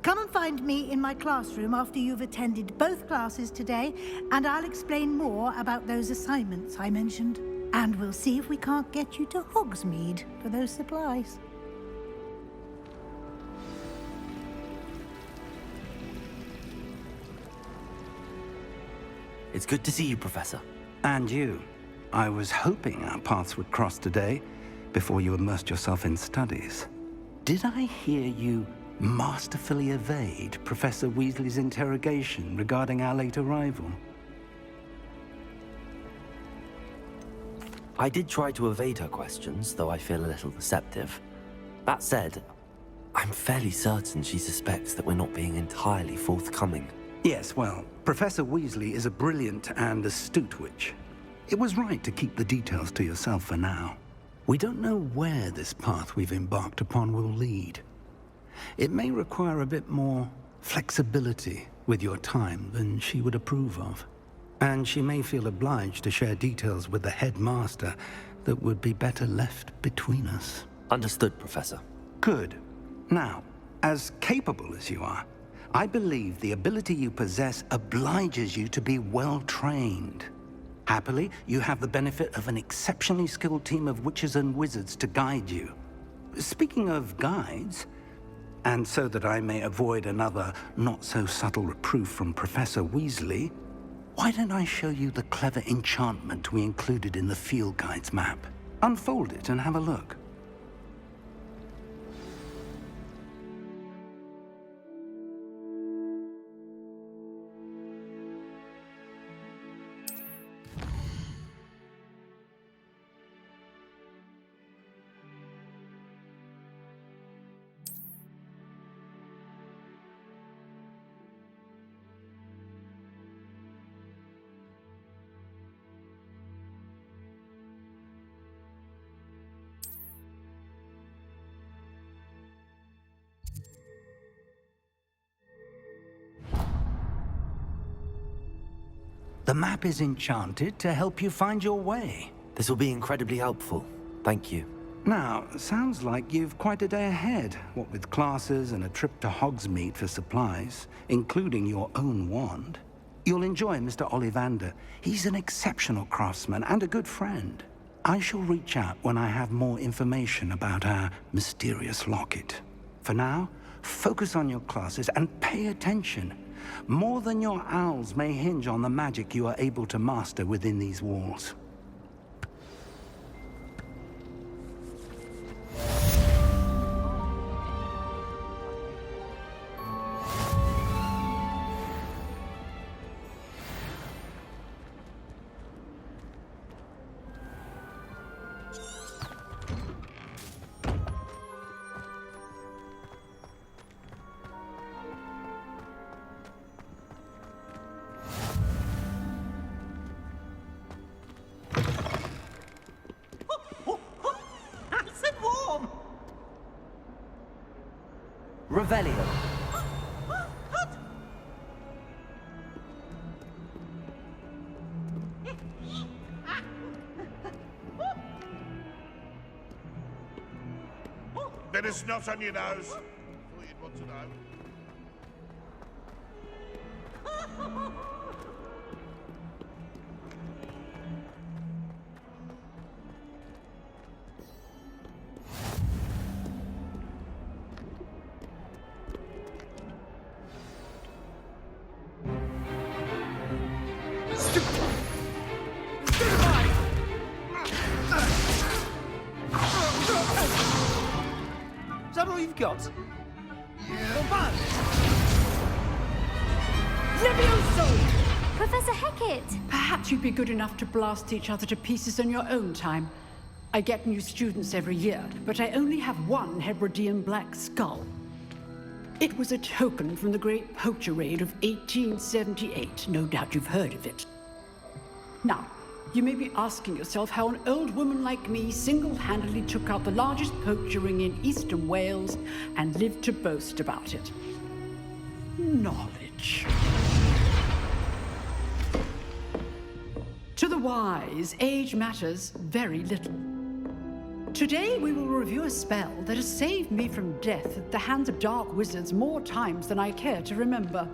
Come and find me in my classroom after you've attended both classes today, and I'll explain more about those assignments I mentioned. And we'll see if we can't get you to Hogsmeade for those supplies. It's good to see you, Professor. And you. I was hoping our paths would cross today, before you immersed yourself in studies. Did I hear you masterfully evade Professor Weasley's interrogation regarding our late arrival? I did try to evade her questions, though I feel a little deceptive. That said, I'm fairly certain she suspects that we're not being entirely forthcoming. Yes, well, Professor Weasley is a brilliant and astute witch. It was right to keep the details to yourself for now. We don't know where this path we've embarked upon will lead. It may require a bit more flexibility with your time than she would approve of. And she may feel obliged to share details with the headmaster that would be better left between us. Understood, Professor. Good. Now, as capable as you are, I believe the ability you possess obliges you to be well-trained. Happily, you have the benefit of an exceptionally skilled team of witches and wizards to guide you. Speaking of guides, and so that I may avoid another not-so-subtle reproof from Professor Weasley, why don't I show you the clever enchantment we included in the field guide's map? Unfold it and have a look. The map is enchanted to help you find your way. This will be incredibly helpful. Thank you. Now, sounds like you've quite a day ahead, what with classes and a trip to Hogsmeade for supplies, including your own wand. You'll enjoy Mr. Ollivander. He's an exceptional craftsman and a good friend. I shall reach out when I have more information about our mysterious locket. For now, focus on your classes and pay attention. More than your owls may hinge on the magic you are able to master within these walls. Revelio. Bit of snot on your nose. Thought you'd want to know. that all you've got? Levioso! Professor Hecat! Perhaps you'd be good enough to blast each other to pieces in your own time. I get new students every year, but I only have one Hebridean black skull. It was a token from the Great Poacher Raid of 1878. No doubt you've heard of it. Now, you may be asking yourself how an old woman like me single-handedly took out the largest poacher ring in eastern Wales and lived to boast about it. Knowledge. To the wise, age matters very little. Today we will review a spell that has saved me from death at the hands of dark wizards more times than I care to remember.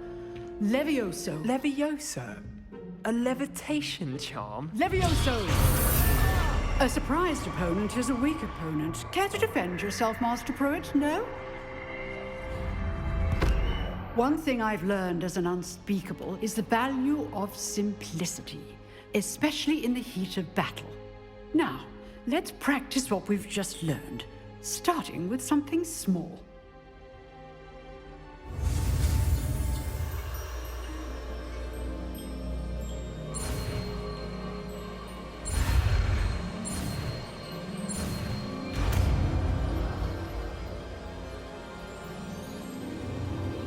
Levioso. Levioso? A levitation charm? Levioso! A surprised opponent is a weak opponent. Care to defend yourself, Master Pruitt? No? One thing I've learned as an unspeakable is the value of simplicity, especially in the heat of battle. Now, let's practice what we've just learned, starting with something small.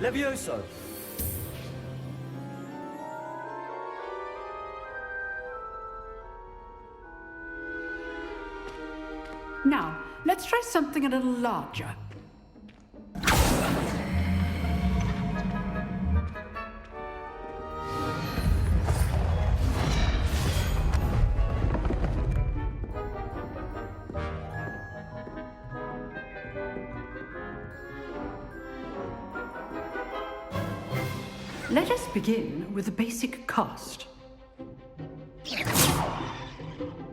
Levioso! Now, let's try something a little larger. Let us begin with the basic cast.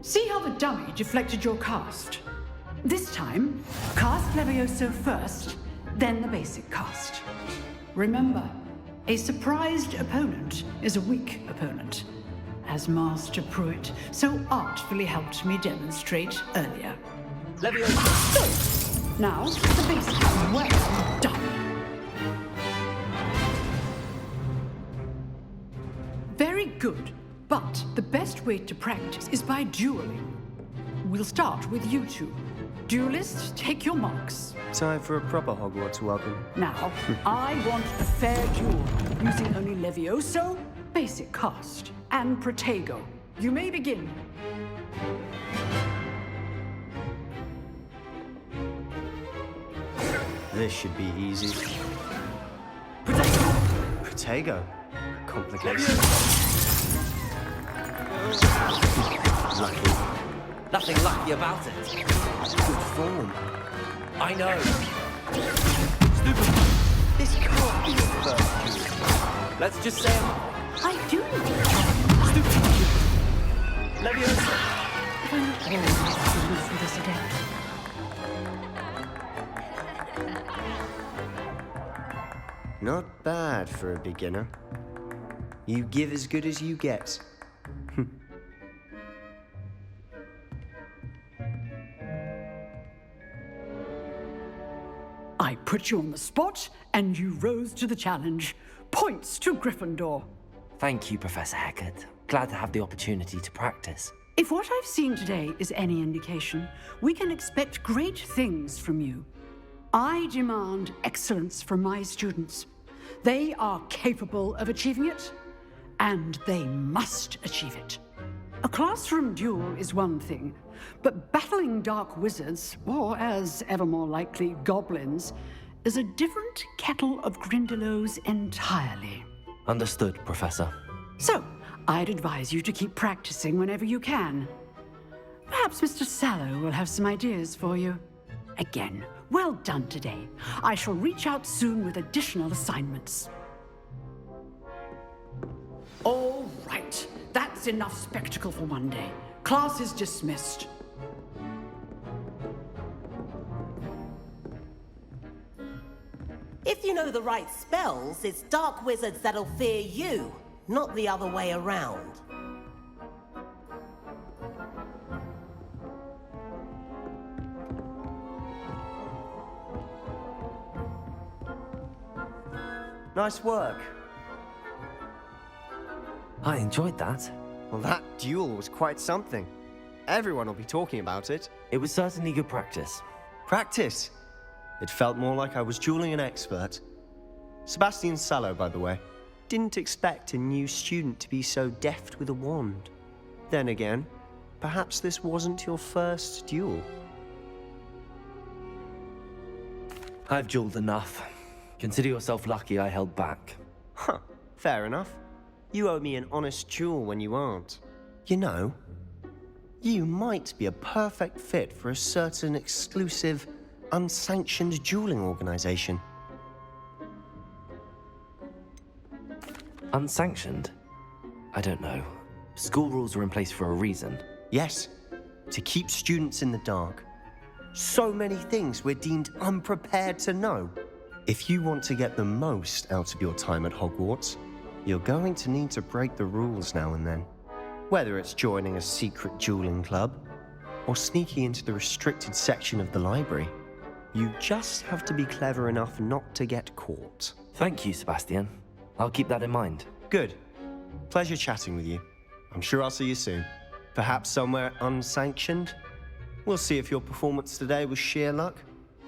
See how the dummy deflected your cast? This time, cast Levioso first, then the basic cast. Remember, a surprised opponent is a weak opponent, as Master Pruitt so artfully helped me demonstrate earlier. Levioso! Good. Now, the basic. Well done. Very good, but the best way to practice is by dueling. We'll start with you two. Duelists, take your marks. Time for a proper Hogwarts welcome. Now, I want a fair duel, using only Levioso, basic cast, and Protego. You may begin. This should be easy. Protego. Complicated. Lucky. Nothing lucky about it. Good form. I know. Stupid. This can't be your first duel. Let's just say I do. Stupid. Levioso. If I'm not always to lose with this again. Not bad for a beginner. You give as good as you get. I put you on the spot, and you rose to the challenge. Points to Gryffindor. Thank you, Professor Hecat. Glad to have the opportunity to practice. If what I've seen today is any indication, we can expect great things from you. I demand excellence from my students. They are capable of achieving it, and they must achieve it. A classroom duel is one thing, but battling dark wizards, or as ever more likely, goblins, is a different kettle of Grindylows entirely. Understood, Professor. So, I'd advise you to keep practicing whenever you can. Perhaps Mr. Sallow will have some ideas for you. Again, well done today. I shall reach out soon with additional assignments. All right. That's enough spectacle for one day. Class is dismissed. If you know the right spells, it's dark wizards that'll fear you, not the other way around. Nice work. I enjoyed that. Well, that duel was quite something. Everyone will be talking about it. It was certainly good practice. Practice? It felt more like I was dueling an expert. Sebastian Sallow, by the way. Didn't expect a new student to be so deft with a wand. Then again, perhaps this wasn't your first duel. I've dueled enough. Consider yourself lucky I held back. Huh, fair enough. You owe me an honest duel when you aren't. You know, you might be a perfect fit for a certain exclusive, unsanctioned dueling organization. Unsanctioned? I don't know. School rules are in place for a reason. Yes, to keep students in the dark. So many things we're deemed unprepared to know. If you want to get the most out of your time at Hogwarts, you're going to need to break the rules now and then. Whether it's joining a secret dueling club, or sneaking into the restricted section of the library, you just have to be clever enough not to get caught. Thank you, Sebastian. I'll keep that in mind. Good. Pleasure chatting with you. I'm sure I'll see you soon. Perhaps somewhere unsanctioned? We'll see if your performance today was sheer luck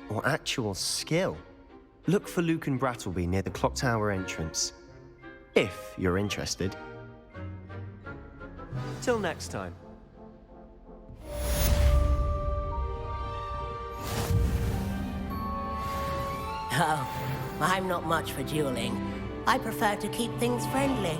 or actual skill. Look for Luke and Brattleby near the Clock Tower entrance, if you're interested. Till next time. Oh, I'm not much for dueling. I prefer to keep things friendly.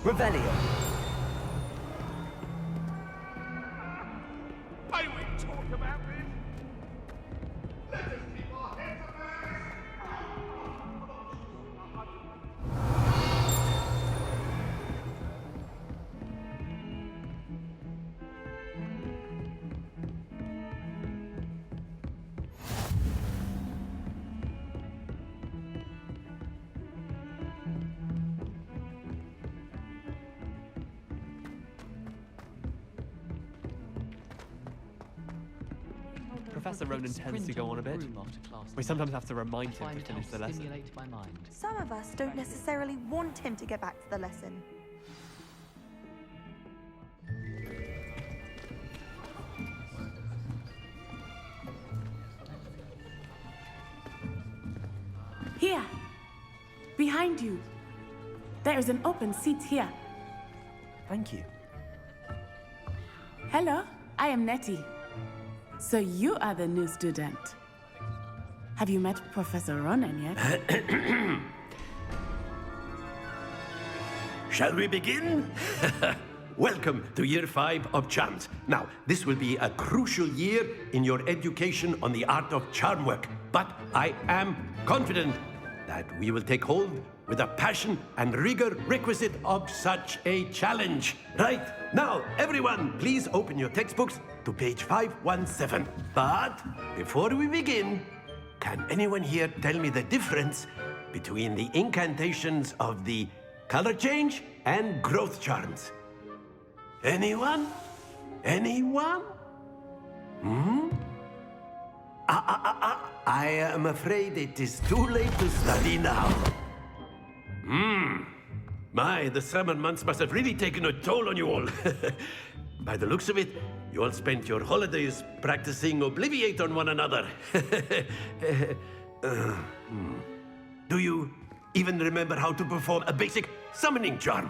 Revelio. May we talk about this? Let us keep our heads Professor Ronen tends to go on a bit. We sometimes have to remind him to finish the lesson. Some of us don't necessarily want him to get back to the lesson. Here! Behind you! There is an open seat here. Thank you. Hello, I am Nettie. So you are the new student. Have you met Professor Ronen yet? Shall we begin? Welcome to Year 5 of Charms. Now, this will be a crucial year in your education on the art of charm work, but I am confident that we will take hold with the passion and rigor requisite of such a challenge. Right, now, everyone, please open your textbooks to page 517. But before we begin, can anyone here tell me the difference between the incantations of the color change and growth charms? Anyone? Anyone? I am afraid it is too late to study now. My, the summer months must have really taken a toll on you all. By the looks of it, you all spent your holidays practicing Obliviate on one another. Do you even remember how to perform a basic summoning charm?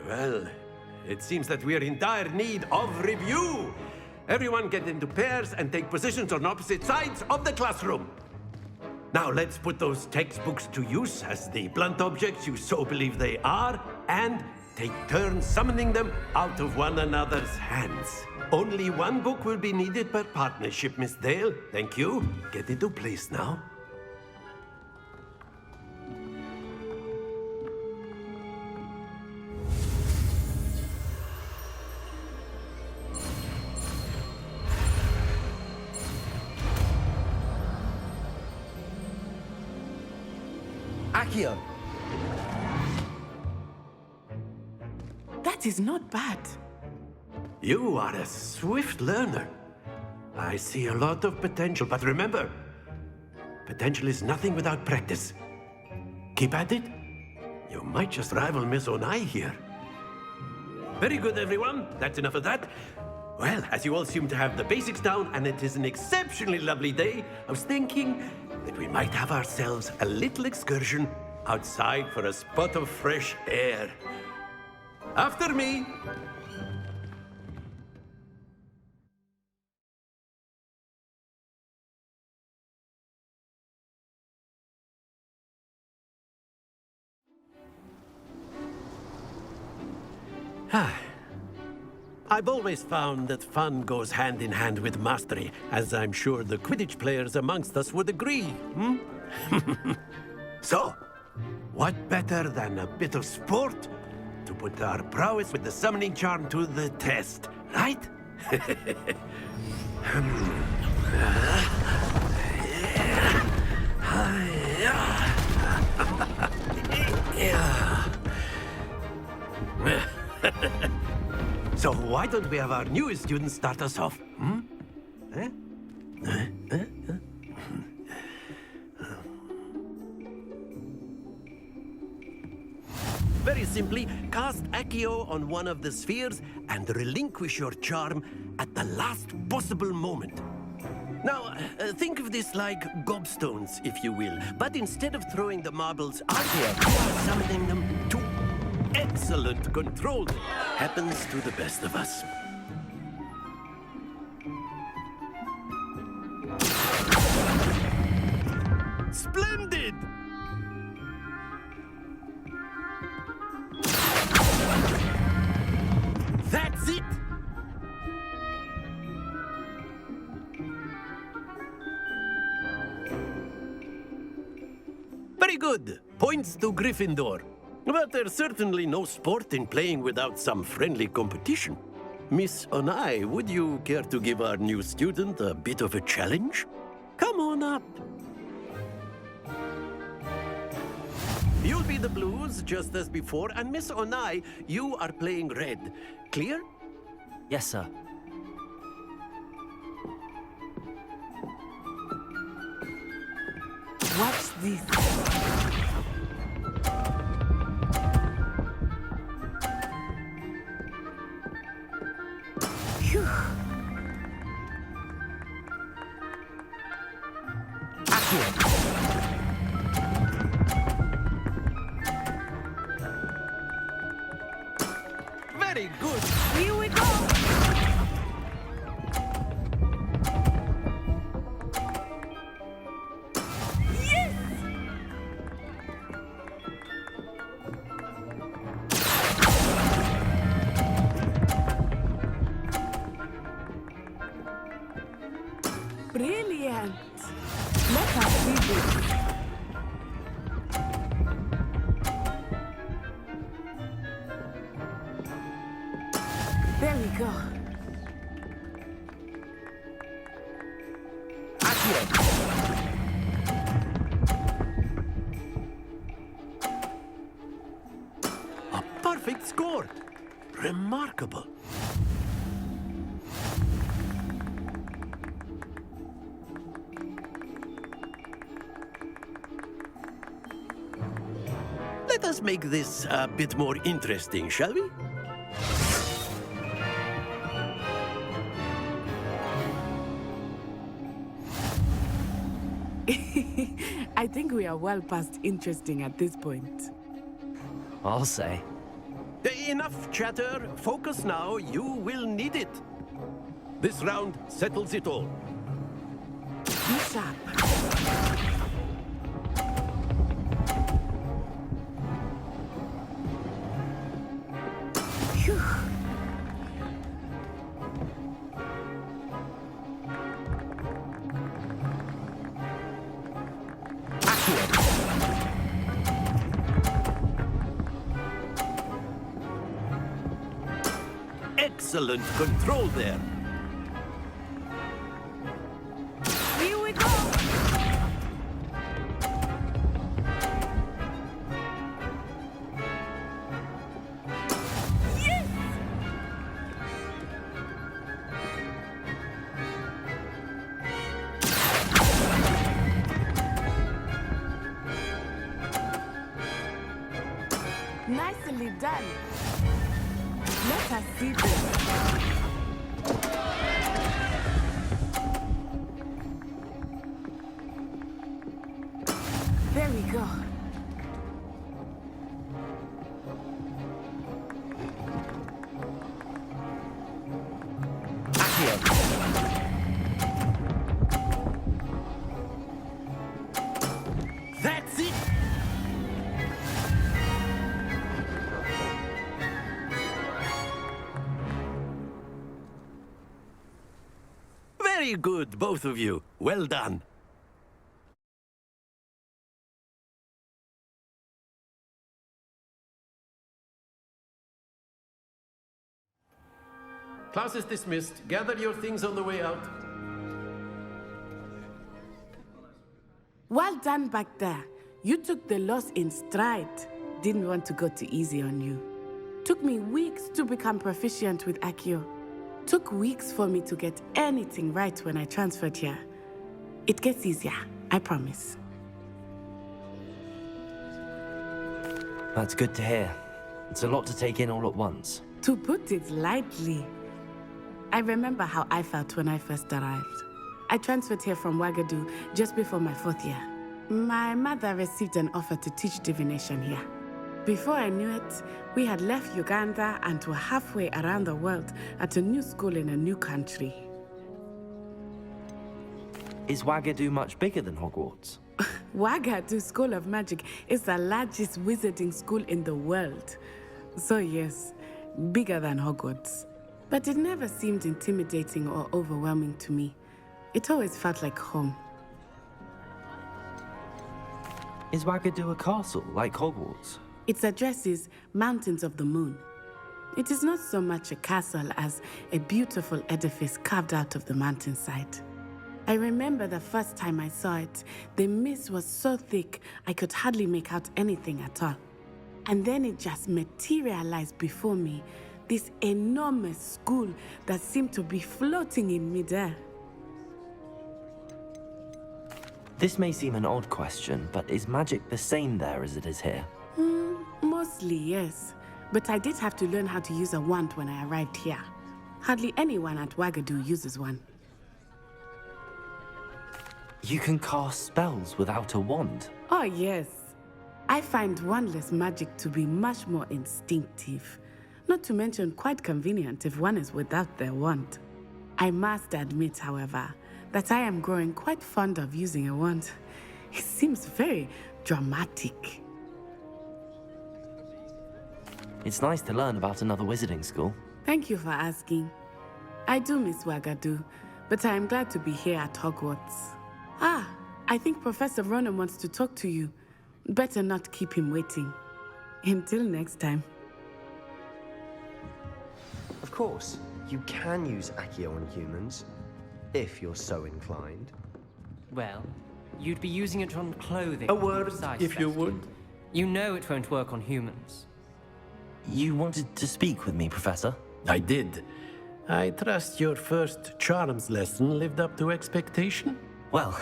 Well, it seems that we are in dire need of review. Everyone get into pairs and take positions on opposite sides of the classroom. Now let's put those textbooks to use as the blunt objects you so believe they are, and take turns summoning them out of one another's hands. Only one book will be needed per partnership, Miss Dale. Thank you. Get into place now. Accio! That is not bad. You are a swift learner. I see a lot of potential, but remember, potential is nothing without practice. Keep at it. You might just rival Miss Onai here. Very good, everyone. That's enough of that. Well, as you all seem to have the basics down, and it is an exceptionally lovely day, I was thinking that we might have ourselves a little excursion outside for a spot of fresh air. After me. I've always found that fun goes hand in hand with mastery, as I'm sure the Quidditch players amongst us would agree, So, what better than a bit of sport to put our prowess with the summoning charm to the test, right? So why don't we have our newest student start us off? Very simply, cast Accio on one of the spheres and relinquish your charm at the last possible moment. Now, think of this like gobstones, if you will, but instead of throwing the marbles out here, you are summoning them to excellent control. Happens to the best of us. Splendid! That's it! Very good. Points to Gryffindor. But there's certainly no sport in playing without some friendly competition. Miss Onai, would you care to give our new student a bit of a challenge? Come on up. You'll be the blues, just as before, and Miss Onai, you are playing red. Clear? Yes, sir. What's this? Phew. Very good. Here we go. Yes! Brilliant. Let us see this. There we go. A perfect score. Remarkable. Let us make this a bit more interesting, shall we? I think we are well past interesting at this point. I'll say. Enough chatter. Focus now. You will need it. This round settles it all. Be sharp. Phew. Excellent control there. Here we go. Yes! Nicely done. Let us see this. There we go. That's it. Very good, both of you. Well done. Class is dismissed. Gather your things on the way out. Well done back there. You took the loss in stride. Didn't want to go too easy on you. Took me weeks to become proficient with Accio. Took weeks for me to get anything right when I transferred here. It gets easier, I promise. That's good to hear. It's a lot to take in all at once. To put it lightly, I remember how I felt when I first arrived. I transferred here from Wagadu just before my 4th year. My mother received an offer to teach divination here. Before I knew it, we had left Uganda and were halfway around the world at a new school in a new country. Is Wagadu much bigger than Hogwarts? Wagadu School of Magic is the largest wizarding school in the world. So yes, bigger than Hogwarts. But it never seemed intimidating or overwhelming to me. It always felt like home. Is Wagadu a castle, like Hogwarts? Its address is Mountains of the Moon. It is not so much a castle as a beautiful edifice carved out of the mountainside. I remember the first time I saw it, the mist was so thick I could hardly make out anything at all. And then it just materialized before me, this enormous school that seemed to be floating in midair. This may seem an odd question, but is magic the same there as it is here? Mostly, yes. But I did have to learn how to use a wand when I arrived here. Hardly anyone at Wagadu uses one. You can cast spells without a wand? Oh, yes. I find wandless magic to be much more instinctive. Not to mention quite convenient if one is without their wand. I must admit, however, that I am growing quite fond of using a wand. It seems very dramatic. It's nice to learn about another wizarding school. Thank you for asking. I do miss Wagadu, but I am glad to be here at Hogwarts. Ah, I think Professor Ronen wants to talk to you. Better not keep him waiting. Until next time. Of course, you can use Accio on humans, if you're so inclined. Well, you'd be using it on clothing. A word, if you would. You know it won't work on humans. You wanted to speak with me, Professor? I did. I trust your first charms lesson lived up to expectation? Well,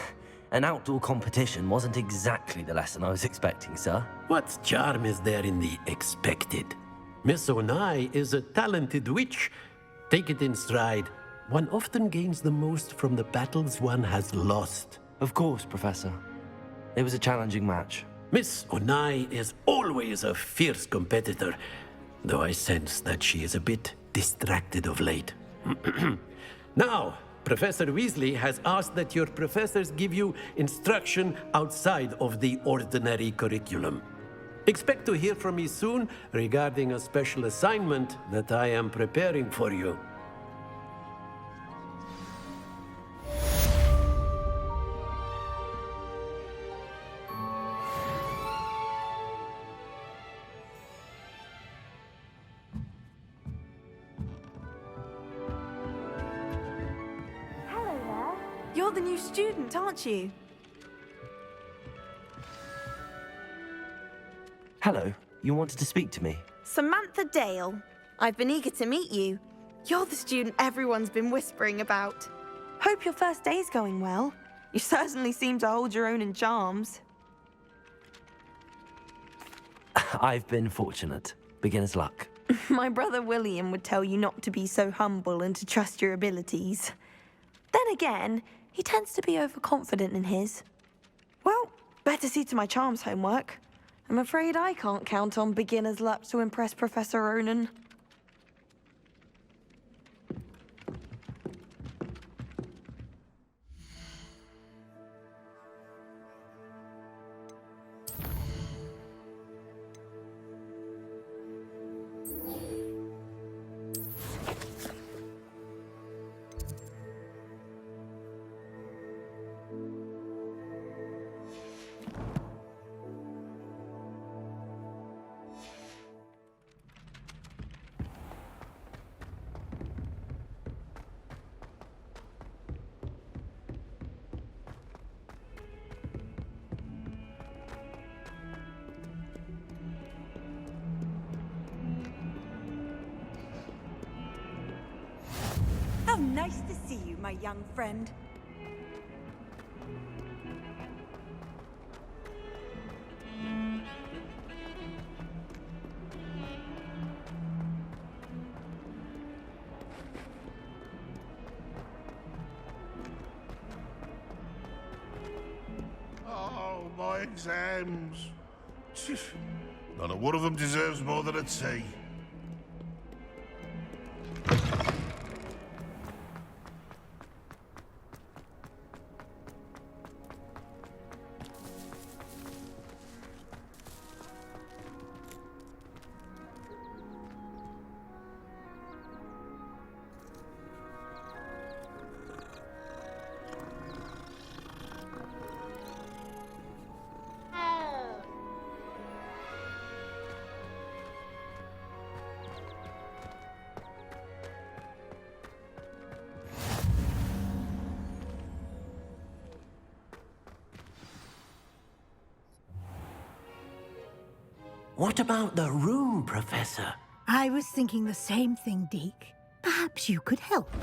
an outdoor competition wasn't exactly the lesson I was expecting, sir. What charm is there in the expected? Miss Onai is a talented witch. Take it in stride. One often gains the most from the battles one has lost. Of course, Professor. It was a challenging match. Miss Onai is always a fierce competitor. though I sense that she is a bit distracted of late. Now, Professor Weasley has asked that your professors give you instruction outside of the ordinary curriculum. Expect to hear from me soon regarding a special assignment that I am preparing for you. Hello there. You're the new student, aren't you? Hello, you wanted to speak to me? Samantha Dale. I've been eager to meet you. You're the student everyone's been whispering about. Hope your first day's going well. You certainly seem to hold your own in charms. I've been fortunate. Beginner's luck. My brother William would tell you not to be so humble and to trust your abilities. Then again, he tends to be overconfident in his. Well, better see to my charms homework. I'm afraid I can't count on beginner's luck to impress Professor Ronen. How nice to see you, my young friend. Oh, my exams. Not one of them deserves more than a tea. What about the room, Professor? I was thinking the same thing, Deke. Perhaps you could help.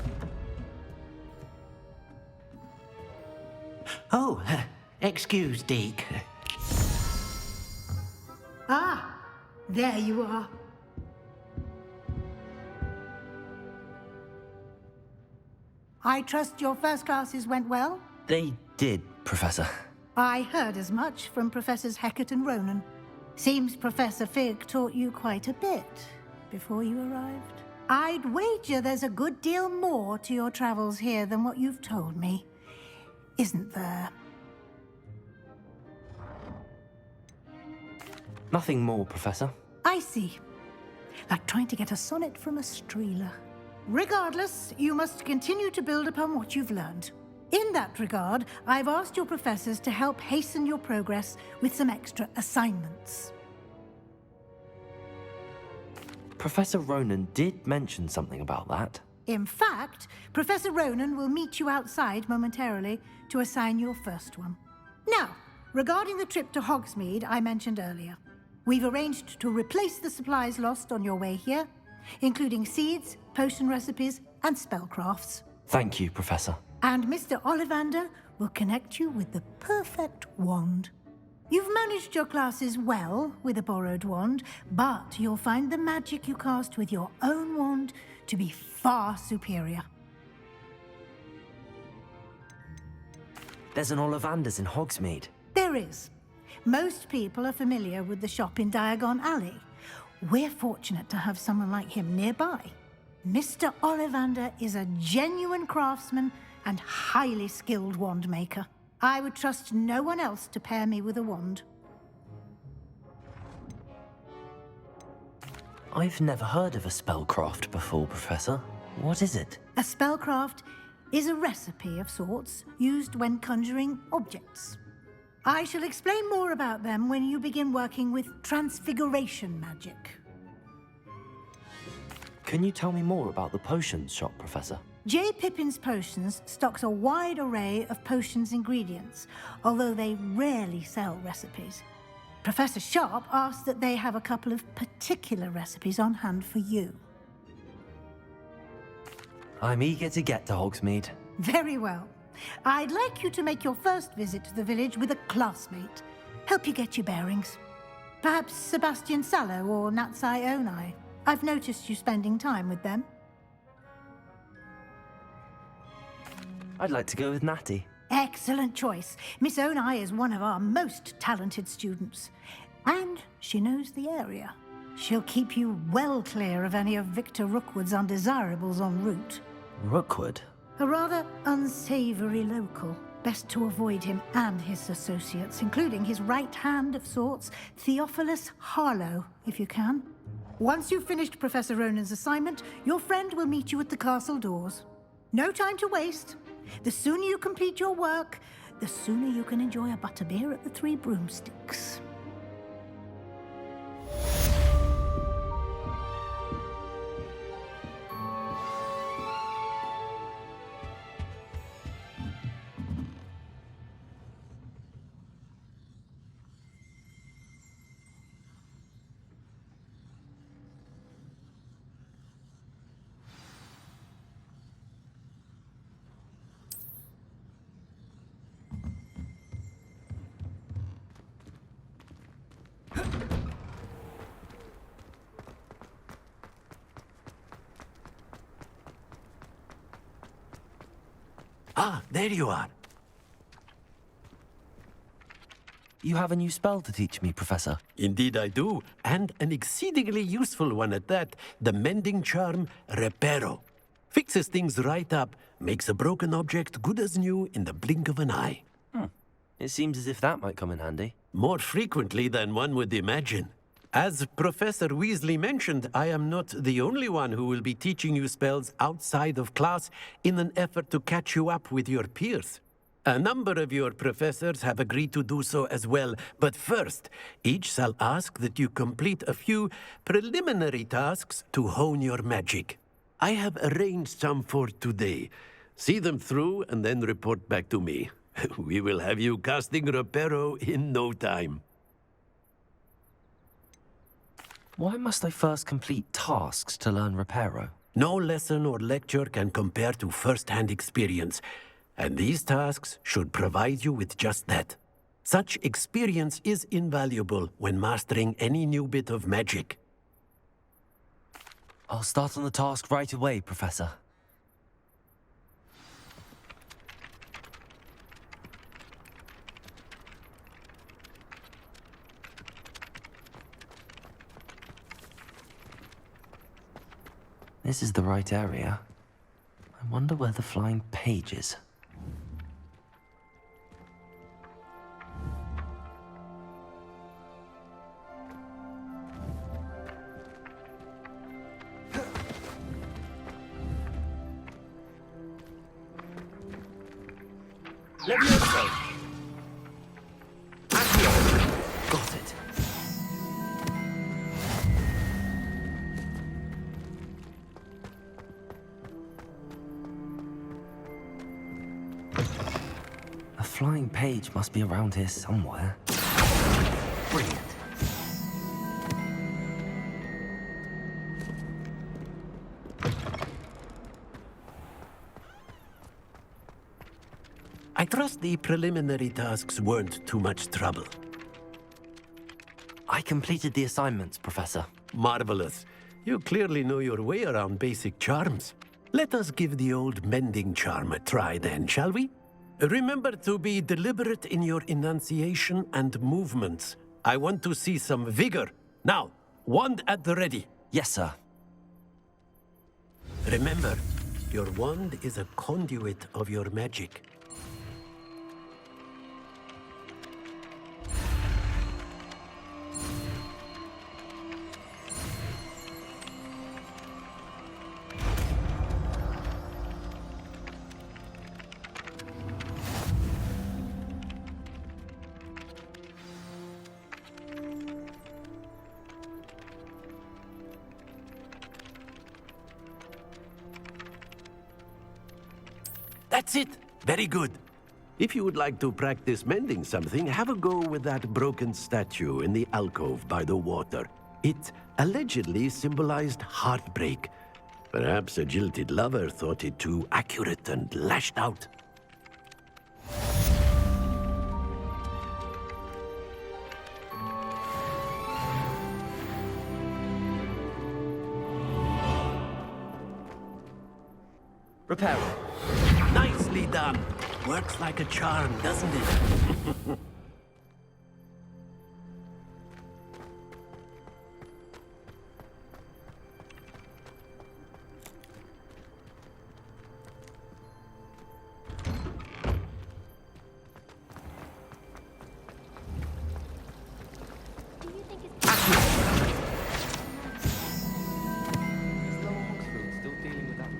Oh, excuse, Deke. Ah, there you are. I trust your first classes went well? They did, Professor. I heard as much from Professors Hecat and Ronen. Seems Professor Fig taught you quite a bit before you arrived. I'd wager there's a good deal more to your travels here than what you've told me. Isn't there? Nothing more, Professor. I see. Like trying to get a sonnet from a streeler. Regardless, you must continue to build upon what you've learned. In that regard, I've asked your professors to help hasten your progress with some extra assignments. Professor Ronen did mention something about that. In fact, Professor Ronen will meet you outside momentarily to assign your first one. Now, regarding the trip to Hogsmeade I mentioned earlier, we've arranged to replace the supplies lost on your way here, including seeds, potion recipes, and spellcrafts. Thank you, Professor. And Mr. Ollivander will connect you with the perfect wand. You've managed your classes well with a borrowed wand, but you'll find the magic you cast with your own wand to be far superior. There's an Ollivander's in Hogsmeade. There is. Most people are familiar with the shop in Diagon Alley. We're fortunate to have someone like him nearby. Mr. Ollivander is a genuine craftsman and highly skilled wand maker. I would trust no one else to pair me with a wand. I've never heard of a spellcraft before, Professor. What is it? A spellcraft is a recipe of sorts used when conjuring objects. I shall explain more about them when you begin working with transfiguration magic. Can you tell me more about the potions shop, Professor? J. Pippin's Potions stocks a wide array of potions ingredients, although they rarely sell recipes. Professor Sharp asked that they have a couple of particular recipes on hand for you. I'm eager to get to Hogsmeade. Very well. I'd like you to make your first visit to the village with a classmate. Help you get your bearings. Perhaps Sebastian Sallow or Natsai Onai. I've noticed you spending time with them. I'd like to go with Natty. Excellent choice. Miss Onai is one of our most talented students. And she knows the area. She'll keep you well clear of any of Victor Rookwood's undesirables en route. Rookwood? A rather unsavory local. Best to avoid him and his associates, including his right hand of sorts, Theophilus Harlow, if you can. Once you've finished Professor Ronen's assignment, your friend will meet you at the castle doors. No time to waste. The sooner you complete your work, the sooner you can enjoy a butterbeer at the Three Broomsticks. Ah, there you are. You have a new spell to teach me, Professor. Indeed I do, and an exceedingly useful one at that. The mending charm, Reparo. Fixes things right up, makes a broken object good as new in the blink of an eye. It seems as if that might come in handy. More frequently than one would imagine. As Professor Weasley mentioned, I am not the only one who will be teaching you spells outside of class in an effort to catch you up with your peers. A number of your professors have agreed to do so as well, but first, each shall ask that you complete a few preliminary tasks to hone your magic. I have arranged some for today. See them through and then report back to me. We will have you casting Reparo in no time. Why must I first complete tasks to learn Reparo? No lesson or lecture can compare to first-hand experience, and these tasks should provide you with just that. Such experience is invaluable when mastering any new bit of magic. I'll start on the task right away, Professor. This is the right area. I wonder where the flying page is. Got it. A flying page must be around here somewhere. Brilliant. I trust the preliminary tasks weren't too much trouble. I completed the assignments, Professor. Marvelous. You clearly know your way around basic charms. Let us give the old mending charm a try then, shall we? Remember to be deliberate in your enunciation and movements. I want to see some vigor. Now, Wand at the ready. Yes, sir. Remember, your wand is a conduit of your magic. That's it! Very good. If you would like to practice mending something, have a go with that broken statue in the alcove by the water. It allegedly symbolized heartbreak. Perhaps a jilted lover thought it too accurate and lashed out. Repair. Nicely done. Works like a charm, doesn't it?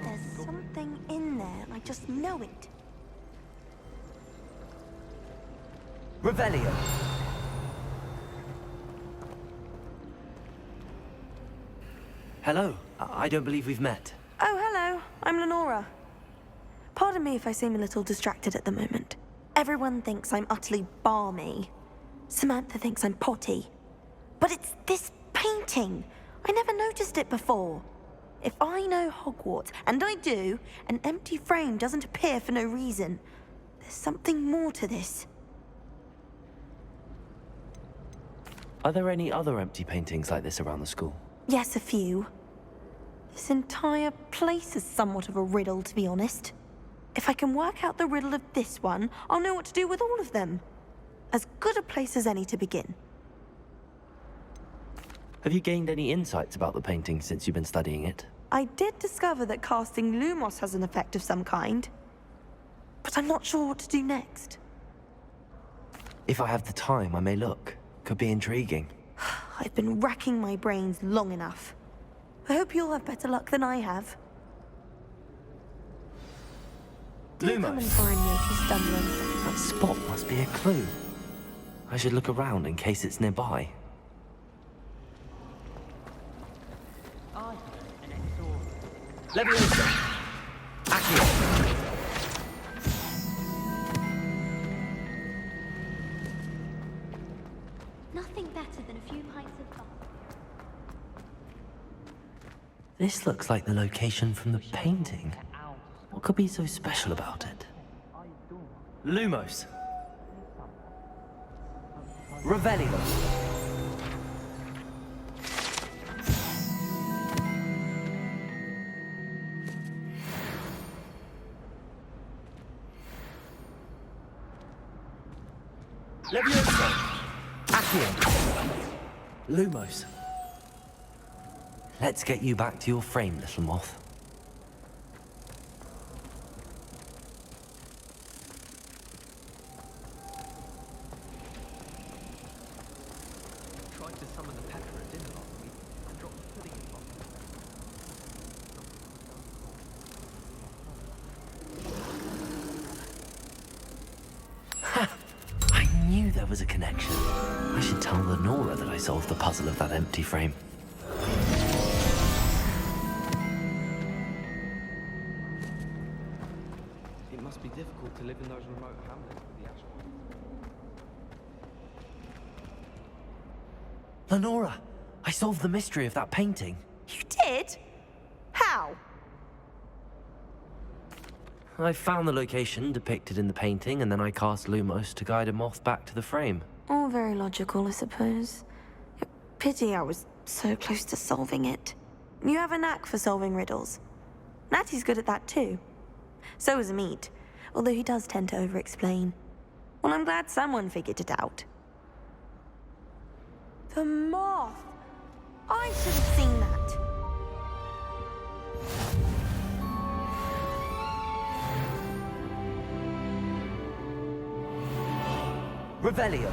There's something in there, I just know it. Revelio. Hello. I don't believe we've met. Oh, hello. I'm Lenora. Pardon me if I seem a little distracted at the moment. Everyone thinks I'm utterly balmy. Samantha thinks I'm potty. But it's this painting. I never noticed it before. If I know Hogwarts, and I do, an empty frame doesn't appear for no reason. There's something more to this. Are there any other empty paintings like this around the school? Yes, a few. This entire place is somewhat of a riddle, to be honest. If I can work out the riddle of this one, I'll know what to do with all of them. As good a place as any to begin. Have you gained any insights about the painting since you've been studying it? I did discover that casting Lumos has an effect of some kind. But I'm not sure what to do next. If I have the time, I may look. Could be intriguing. I've been racking my brains long enough. I hope you'll have better luck than I have. Do come and find me if you stumble on something. That spot must be a clue. I should look around in case it's nearby. Leviosa! Accio! Nothing better than a few pints of fun. This looks like the location from the painting. What could be so special about it? Lumos. Revelio. Leviosa. Accio. Lumos. Let's get you back to your frame, little moth. Tried to summon the pecker at dinner last week and dropped the pudding in Ha! I knew there was a connection. I should tell Lenora that I solved the puzzle of that empty frame. It must be difficult to live in those remote hamlets with the ash. Lenora, I solved the mystery of that painting. You did? How? I found the location depicted in the painting, and then I cast Lumos to guide a moth back to the frame. All very logical, I suppose. Pity I was so close to solving it. You have a knack for solving riddles. Natty's good at that too. So is Meat, although he does tend to over-explain. Well, I'm glad someone figured it out. The moth! I should have seen that. Revelio.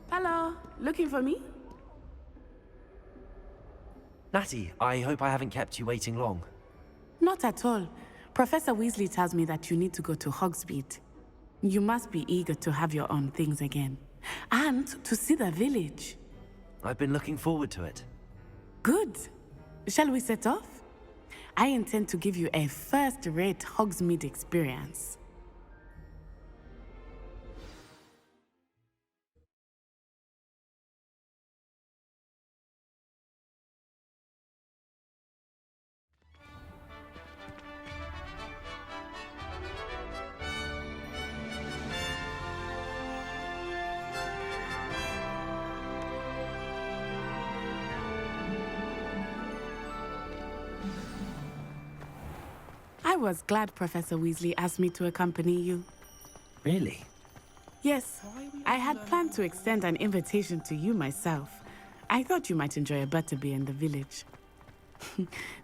Hello, looking for me? Natty, I hope I haven't kept you waiting long. Not at all. Professor Weasley tells me that you need to go to Hogsmeade. You must be eager to have your own things again. And to see the village. I've been looking forward to it. Good. Shall we set off? I intend to give you a first-rate Hogsmeade experience. I was glad Professor Weasley asked me to accompany you. Really? Yes, I had planned to extend an invitation to you myself. I thought you might enjoy a butterbeer in the village.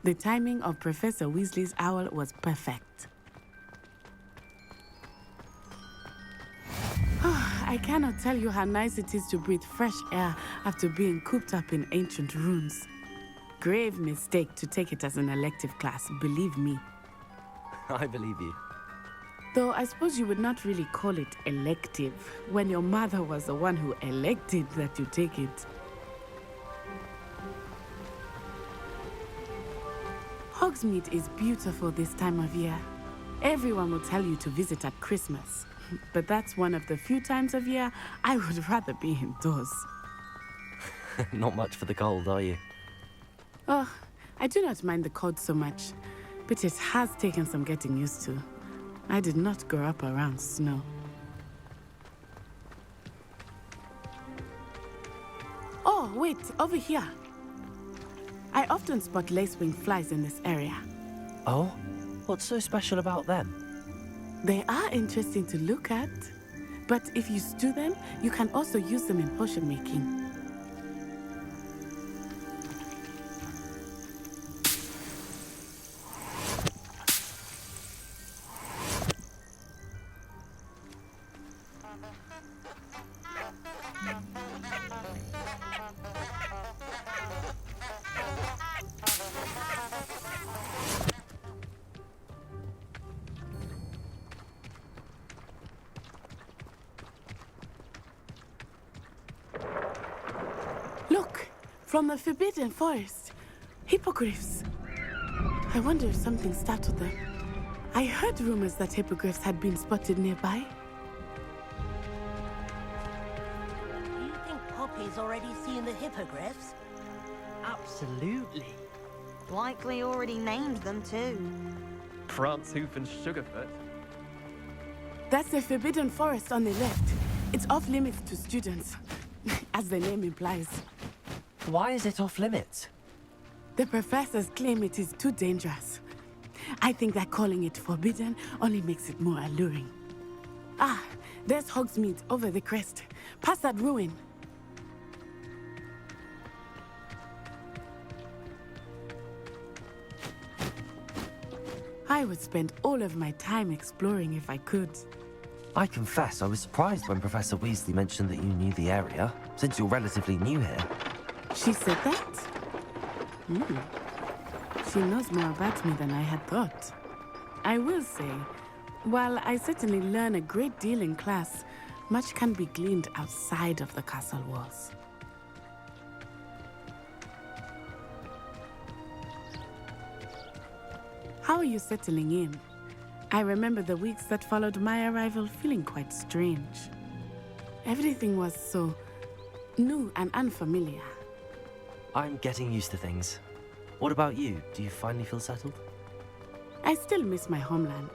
The timing of Professor Weasley's owl was perfect. I cannot tell you how nice it is to breathe fresh air after being cooped up in ancient ruins. Grave mistake to take it as an elective class, believe me. I believe you. Though I suppose you would not really call it elective when your mother was the one who elected that you take it. Hogsmeade is beautiful this time of year. Everyone will tell you to visit at Christmas, but that's one of the few times of year I would rather be indoors. Not much for the cold, are you? Oh, I do not mind the cold so much, but it has taken some getting used to. I did not grow up around snow. Oh, wait, over here. I often spot lacewing flies in this area. Oh? What's so special about them? They are interesting to look at, but if you stew them, you can also use them in potion making. Look, from the Forbidden Forest. Hippogriffs. I wonder if something startled them. I heard rumors that hippogriffs had been spotted nearby. Do you think Poppy's already seen the hippogriffs? Absolutely. Likely already named them too. Prance, Hoof, and Sugarfoot. That's the Forbidden Forest on the left. It's off limits to students, as the name implies. Why is it off limits? The professors claim it is too dangerous. I think that calling it forbidden only makes it more alluring. Ah, there's Hogsmeade over the crest, past that ruin. I would spend all of my time exploring if I could. I confess I was surprised when Professor Weasley mentioned that you knew the area, since you're relatively new here. She said that? She knows more about me than I had thought. I will say, while I certainly learn a great deal in class, much can be gleaned outside of the castle walls. How are you settling in? I remember the weeks that followed my arrival feeling quite strange. Everything was so new and unfamiliar. I'm getting used to things. What about you? Do you finally feel settled? I still miss my homeland,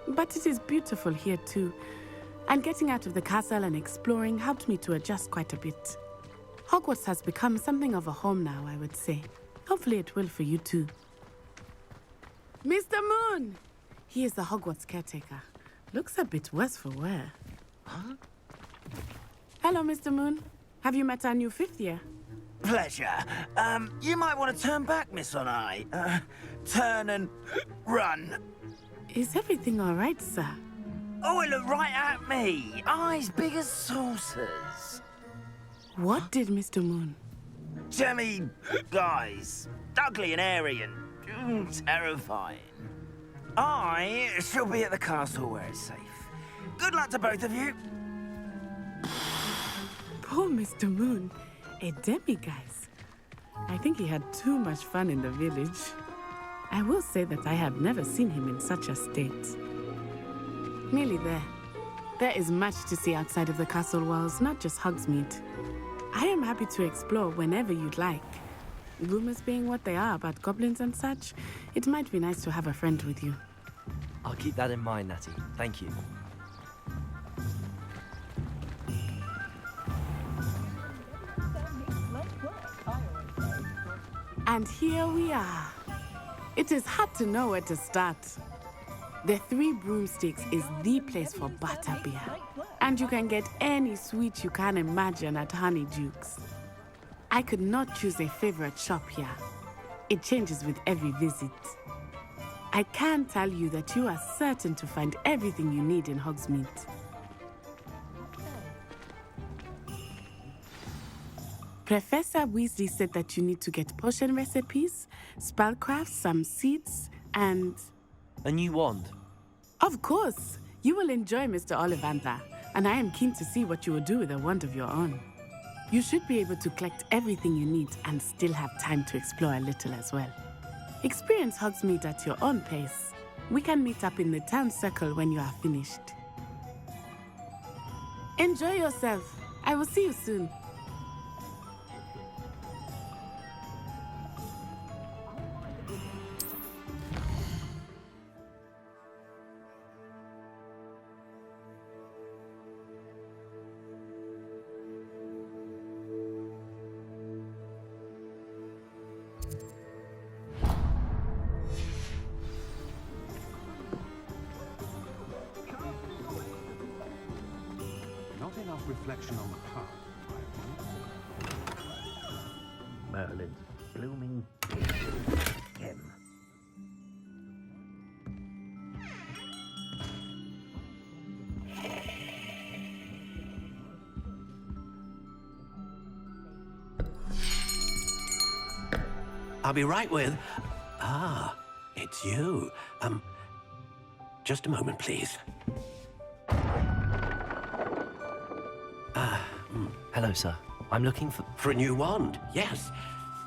but it is beautiful here too. And getting out of the castle and exploring helped me to adjust quite a bit. Hogwarts has become something of a home now, I would say. Hopefully it will for you too. Mr. Moon! He is the Hogwarts caretaker. Looks a bit worse for wear. Huh? Hello, Mr. Moon. Have you met our new 5th year? Pleasure. You might want to turn back, Miss Onai. Turn and run. Is everything all right, sir? Oh, it looked right at me. Eyes big as saucers. What did Mr. Moon? Jemmy guys. Ugly and airy and terrifying. I shall be at the castle where it's safe. Good luck to both of you. Poor Mr. Moon. A demiguise. I think he had too much fun in the village. I will say that I have never seen him in such a state. Nearly there. There is much to see outside of the castle walls, not just Hogsmeade. I am happy to explore whenever you'd like. Rumors being what they are about goblins and such, it might be nice to have a friend with you. I'll keep that in mind, Natty. Thank you. And here we are. It is hard to know where to start. The Three Broomsticks is the place for butterbeer. And you can get any sweet you can imagine at Honeydukes. I could not choose a favorite shop here. It changes with every visit. I can tell you that you are certain to find everything you need in Hogsmeade. Professor Weasley said that you need to get potion recipes, spellcraft, some seeds, and... A new wand? Of course! You will enjoy Mr. Ollivander, and I am keen to see what you will do with a wand of your own. You should be able to collect everything you need and still have time to explore a little as well. Experience Hogsmeade at your own pace. We can meet up in the town circle when you are finished. Enjoy yourself. I will see you soon. Reflection on the path. Merlin's blooming him. I'll be right with... Ah, it's you. Just a moment, please. Hello, sir. I'm looking for... For a new wand, yes.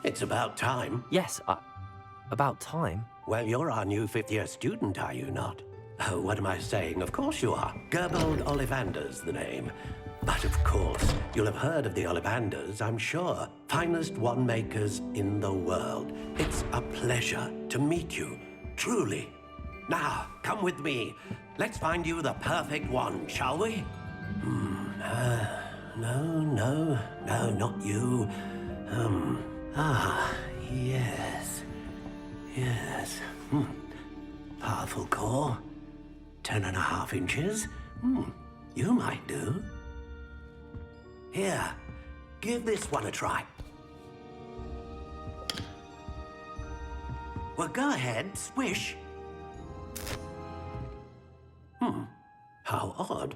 It's about time. Yes, about time? Well, you're our new 5th-year student, are you not? Oh, what am I saying? Of course you are. Gerbold Ollivander's the name. But of course, you'll have heard of the Ollivanders, I'm sure. Finest wand makers in the world. It's a pleasure to meet you, truly. Now, come with me. Let's find you the perfect wand, shall we? No, not you. Yes. Yes. Powerful core. 10.5 inches. You might do. Here, give this one a try. Well, go ahead, swish. How odd.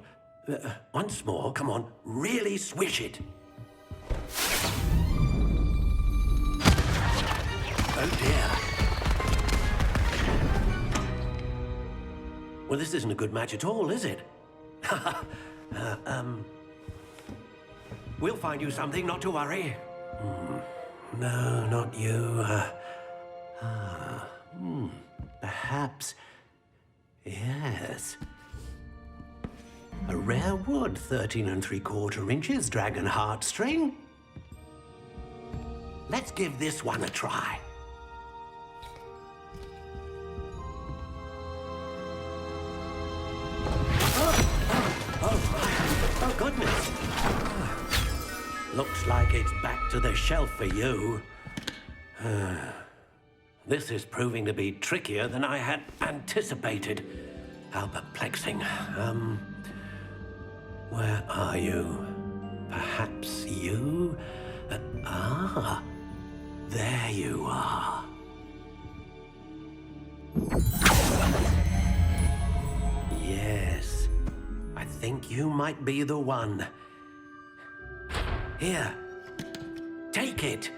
Once more, come on, really swish it. Oh dear. Well, this isn't a good match at all, is it? We'll find you something, not to worry. No, not you. Perhaps. Yes. A rare wood, 13 3/4 inches, dragon heartstring. Let's give this one a try. Oh, goodness. Looks like it's back to the shelf for you. This is proving to be trickier than I had anticipated. How perplexing. Where are you? Perhaps you? There you are. Yes, I think you might be the one. Here, take it.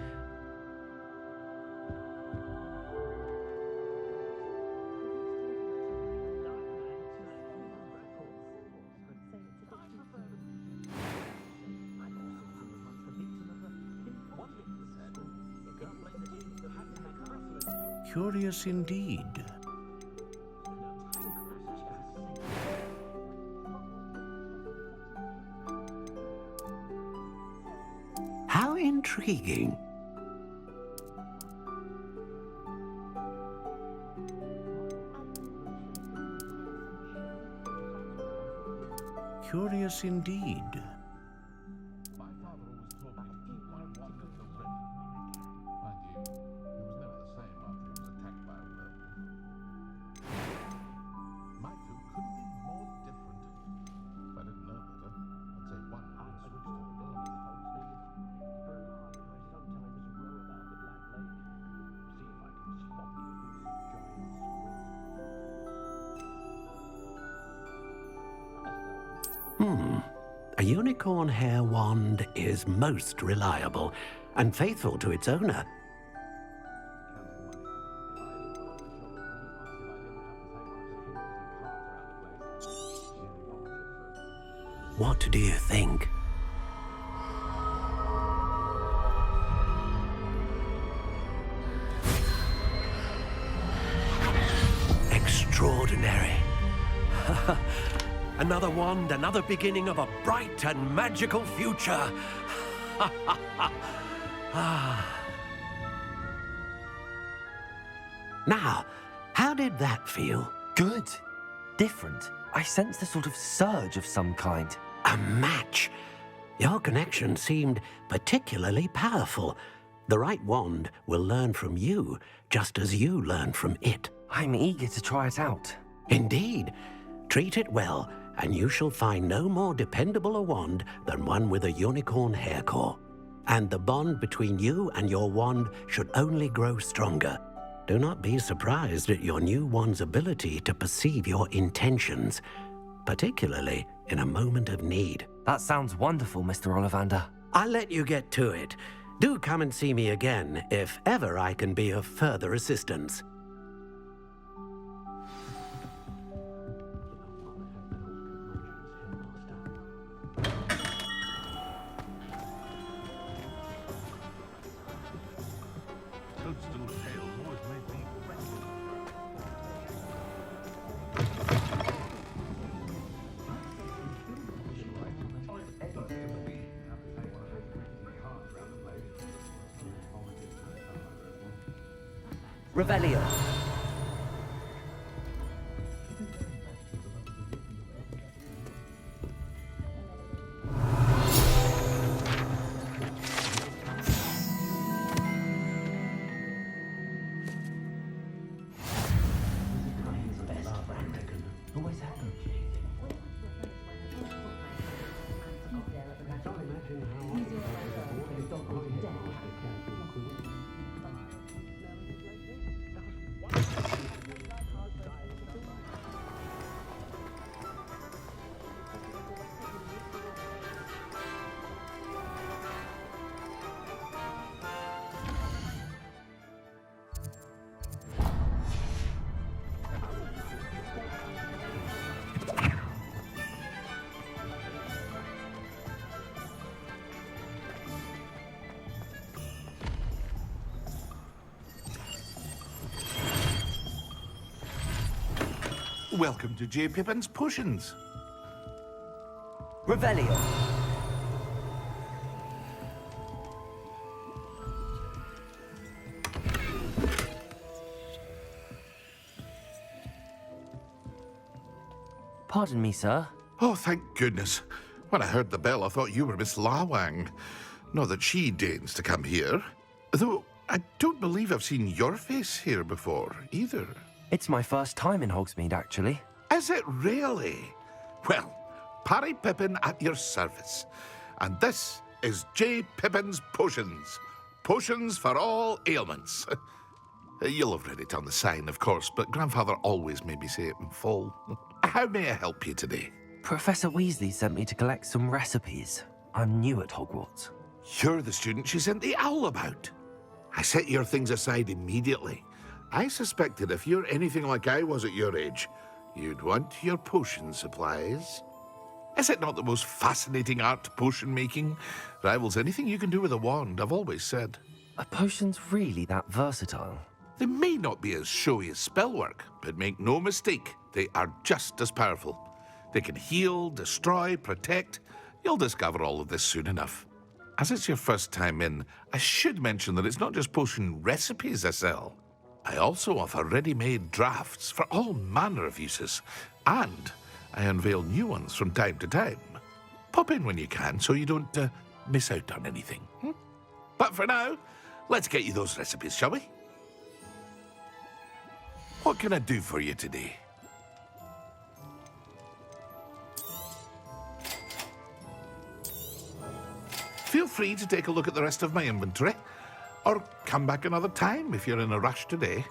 Curious indeed. How intriguing. Curious indeed. A unicorn hair wand is most reliable and faithful to its owner. What do you think? Extraordinary. Another wand, another beginning of a bright and magical future. Now, how did that feel? Good. Different. I sensed a sort of surge of some kind. A match. Your connection seemed particularly powerful. The right wand will learn from you, just as you learn from it. I'm eager to try it out. Indeed. Treat it well, and you shall find no more dependable a wand than one with a unicorn hair core. And the bond between you and your wand should only grow stronger. Do not be surprised at your new wand's ability to perceive your intentions, particularly in a moment of need. That sounds wonderful, Mr. Ollivander. I'll let you get to it. Do come and see me again if ever I can be of further assistance. Revelio. Always happens. Welcome to J. Pippin's Potions. Revelio. Pardon me, sir. Oh, thank goodness. When I heard the bell, I thought you were Miss Lawang. Not that she deigns to come here. Though I don't believe I've seen your face here before, either. It's my first time in Hogsmeade, actually. Is it really? Well, Parry Pippin at your service. And this is J. Pippin's Potions. Potions for all ailments. You'll have read it on the sign, of course, but Grandfather always made me say it in full. How may I help you today? Professor Weasley sent me to collect some recipes. I'm new at Hogwarts. You're the student she sent the owl about. I set your things aside immediately. I suspected if you're anything like I was at your age, you'd want your potion supplies. Is it not the most fascinating art, potion making? Rivals anything you can do with a wand, I've always said. Are potions really that versatile? They may not be as showy as spellwork, but make no mistake, they are just as powerful. They can heal, destroy, protect. You'll discover all of this soon enough. As it's your first time in, I should mention that it's not just potion recipes I sell. I also offer ready-made drafts for all manner of uses, and I unveil new ones from time to time. Pop in when you can so you don't miss out on anything. But for now, let's get you those recipes, shall we? What can I do for you today? Feel free to take a look at the rest of my inventory, or come back another time if you're in a rush today.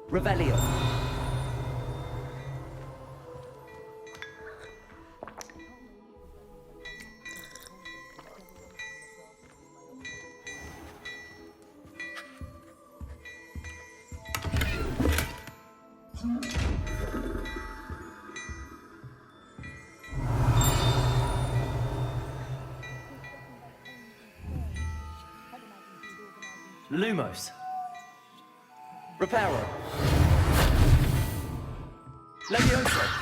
Revelio. Lumos. Reparo. Levioso.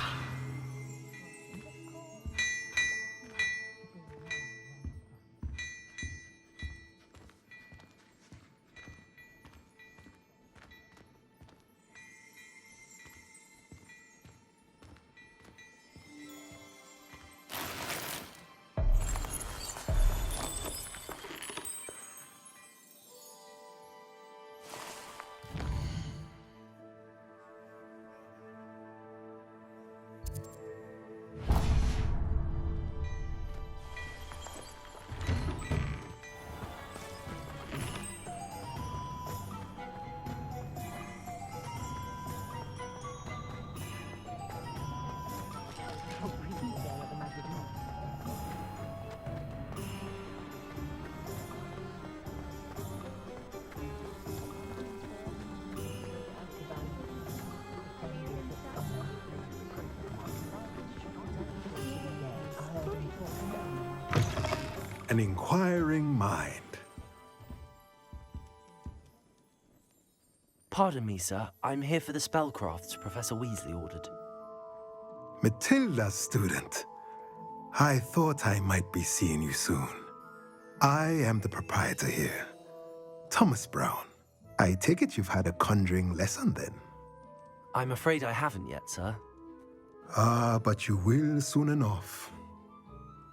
An inquiring mind. Pardon me, sir. I'm here for the spellcrafts Professor Weasley ordered. Matilda's student. I thought I might be seeing you soon. I am the proprietor here, Thomas Brown. I take it you've had a conjuring lesson then? I'm afraid I haven't yet, sir. Ah, but you will soon enough.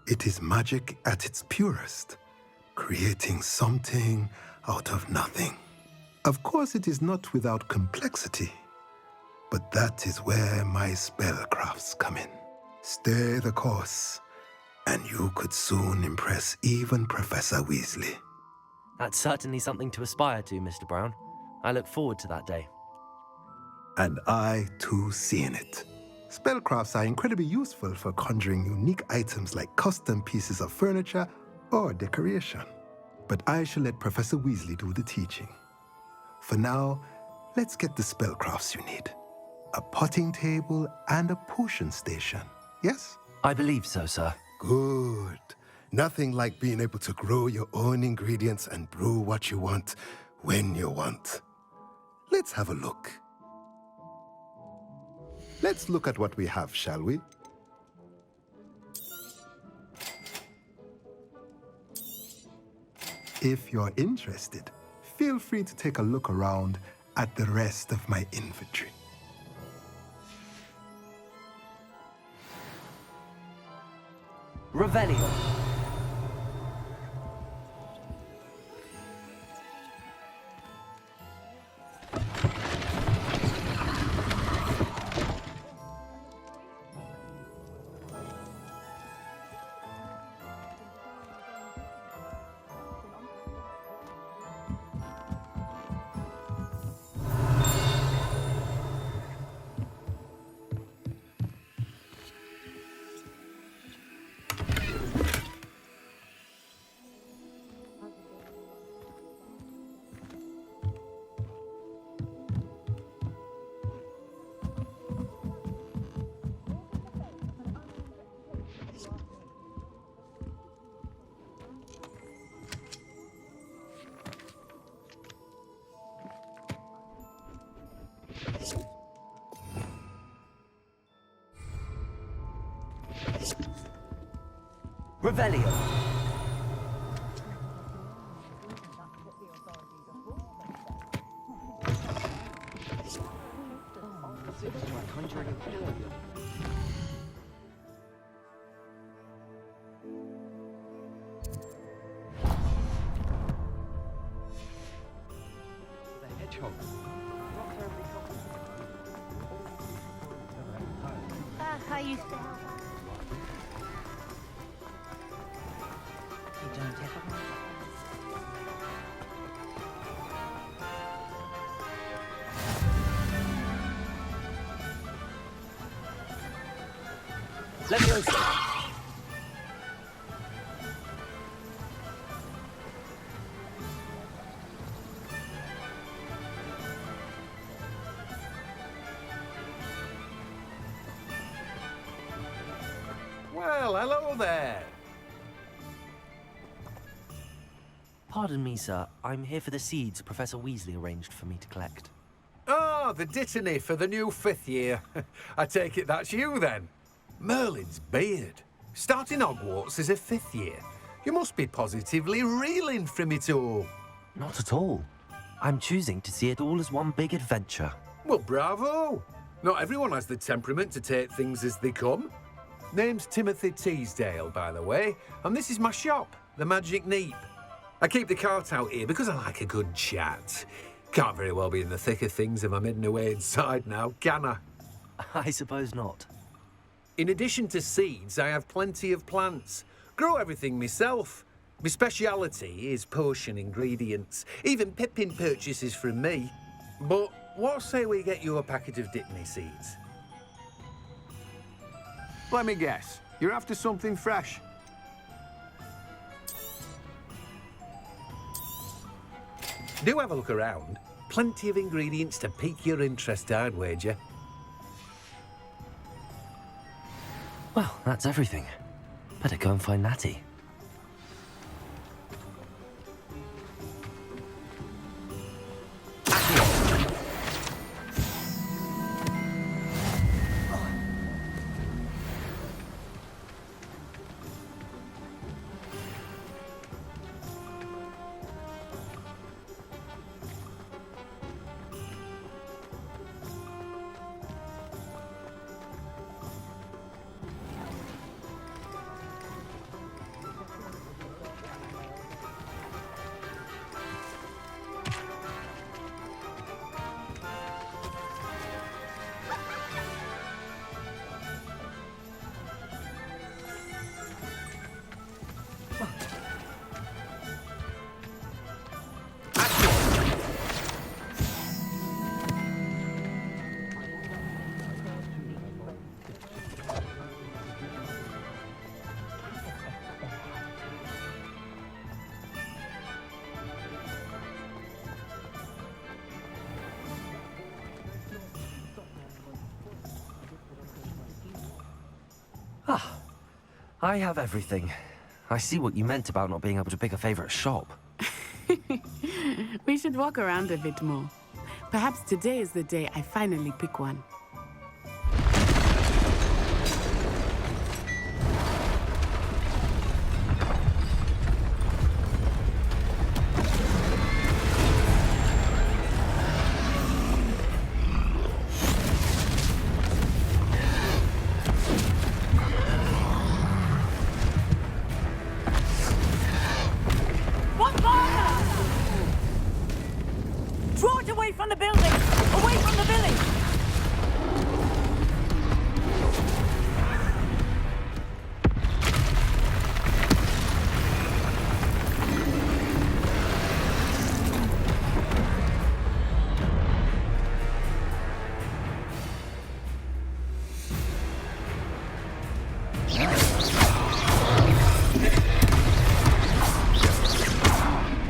It is magic at its purest, creating something out of nothing. Of course, it is not without complexity, but that is where my spellcrafts come in. Stay the course, and you could soon impress even Professor Weasley. That's certainly something to aspire to, Mr. Brown. I look forward to that day. And I, too, seeing it. Spellcrafts are incredibly useful for conjuring unique items like custom pieces of furniture or decoration. But I shall let Professor Weasley do the teaching. For now, let's get the spellcrafts you need. A potting table and a potion station, yes? I believe so, sir. Good. Nothing like being able to grow your own ingredients and brew what you want when you want. Let's have a look. Let's look at what we have, shall we? If you're interested, feel free to take a look around at the rest of my inventory. Revelio. Revelio. How you stay? Leviosa. Well, hello there. Pardon me, sir. I'm here for the seeds Professor Weasley arranged for me to collect. Oh, the dittany for the new 5th year. I take it that's you, then. Merlin's beard. Starting Hogwarts as a 5th year. You must be positively reeling from it all. Not at all. I'm choosing to see it all as one big adventure. Well, bravo. Not everyone has the temperament to take things as they come. Name's Timothy Teasdale, by the way, and this is my shop, the Magic Neep. I keep the cart out here because I like a good chat. Can't very well be in the thick of things if I'm hidden away inside now, can I? I suppose not. In addition to seeds, I have plenty of plants. Grow everything myself. My speciality is potion ingredients. Even Pippin purchases from me. But what say we get you a packet of Dittany seeds? Let me guess. You're after something fresh. Do have a look around. Plenty of ingredients to pique your interest, I'd wager. Well, that's everything. Better go and find Natty. Ah, I have everything. I see what you meant about not being able to pick a favorite shop. We should walk around a bit more. Perhaps today is the day I finally pick one.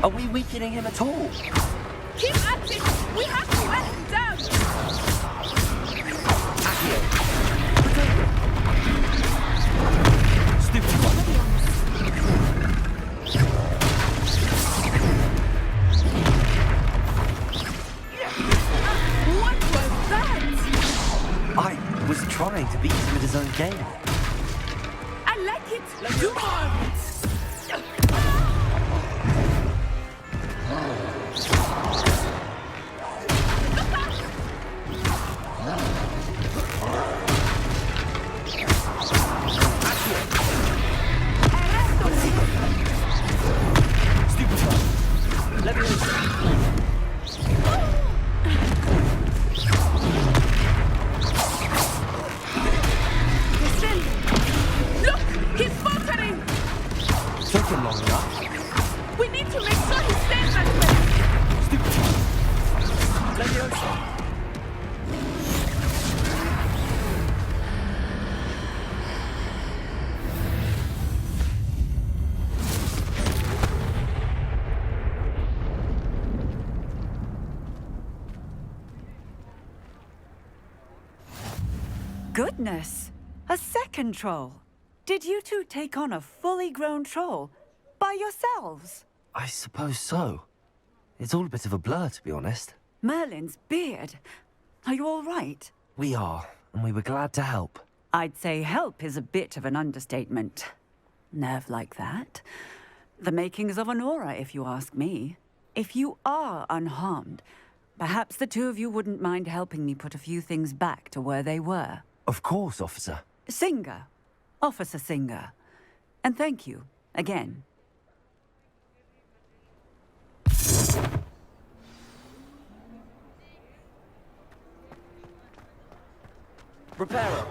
Are we weakening him at all? Keep at it! We have to let him down! Stupid one. What was that? I was trying to beat him at his own game. I like it! Do more! Goodness! A second troll! Did you two take on a fully grown troll? By yourselves? I suppose so. It's all a bit of a blur, to be honest. Merlin's beard. Are you all right? We are, and we were glad to help. I'd say help is a bit of an understatement. Nerve like that. The makings of an aura, if you ask me. If you are unharmed, perhaps the two of you wouldn't mind helping me put a few things back to where they were. Of course, officer. Singer. Officer Singer. And thank you, again. Reparo.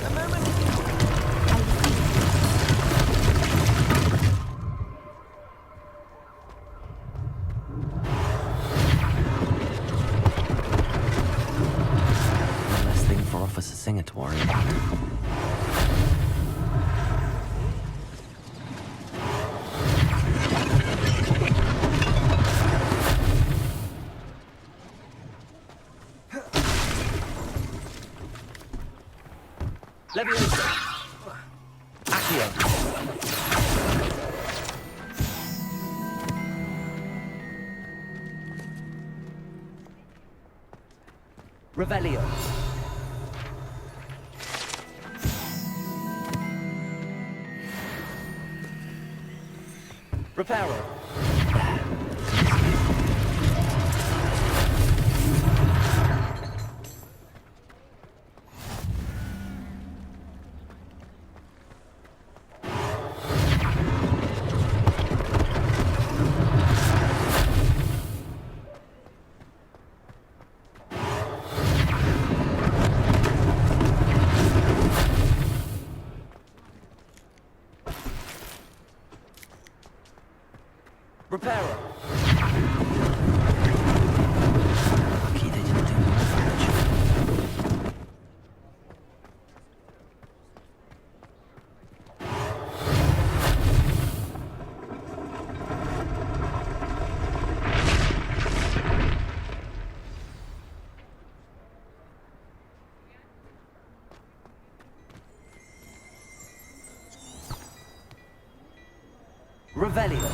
A moment. One less thing for Officer Singer to worry about. Revelio. Reparo. Reparo. Lucky they didn't do more damage. Revelio.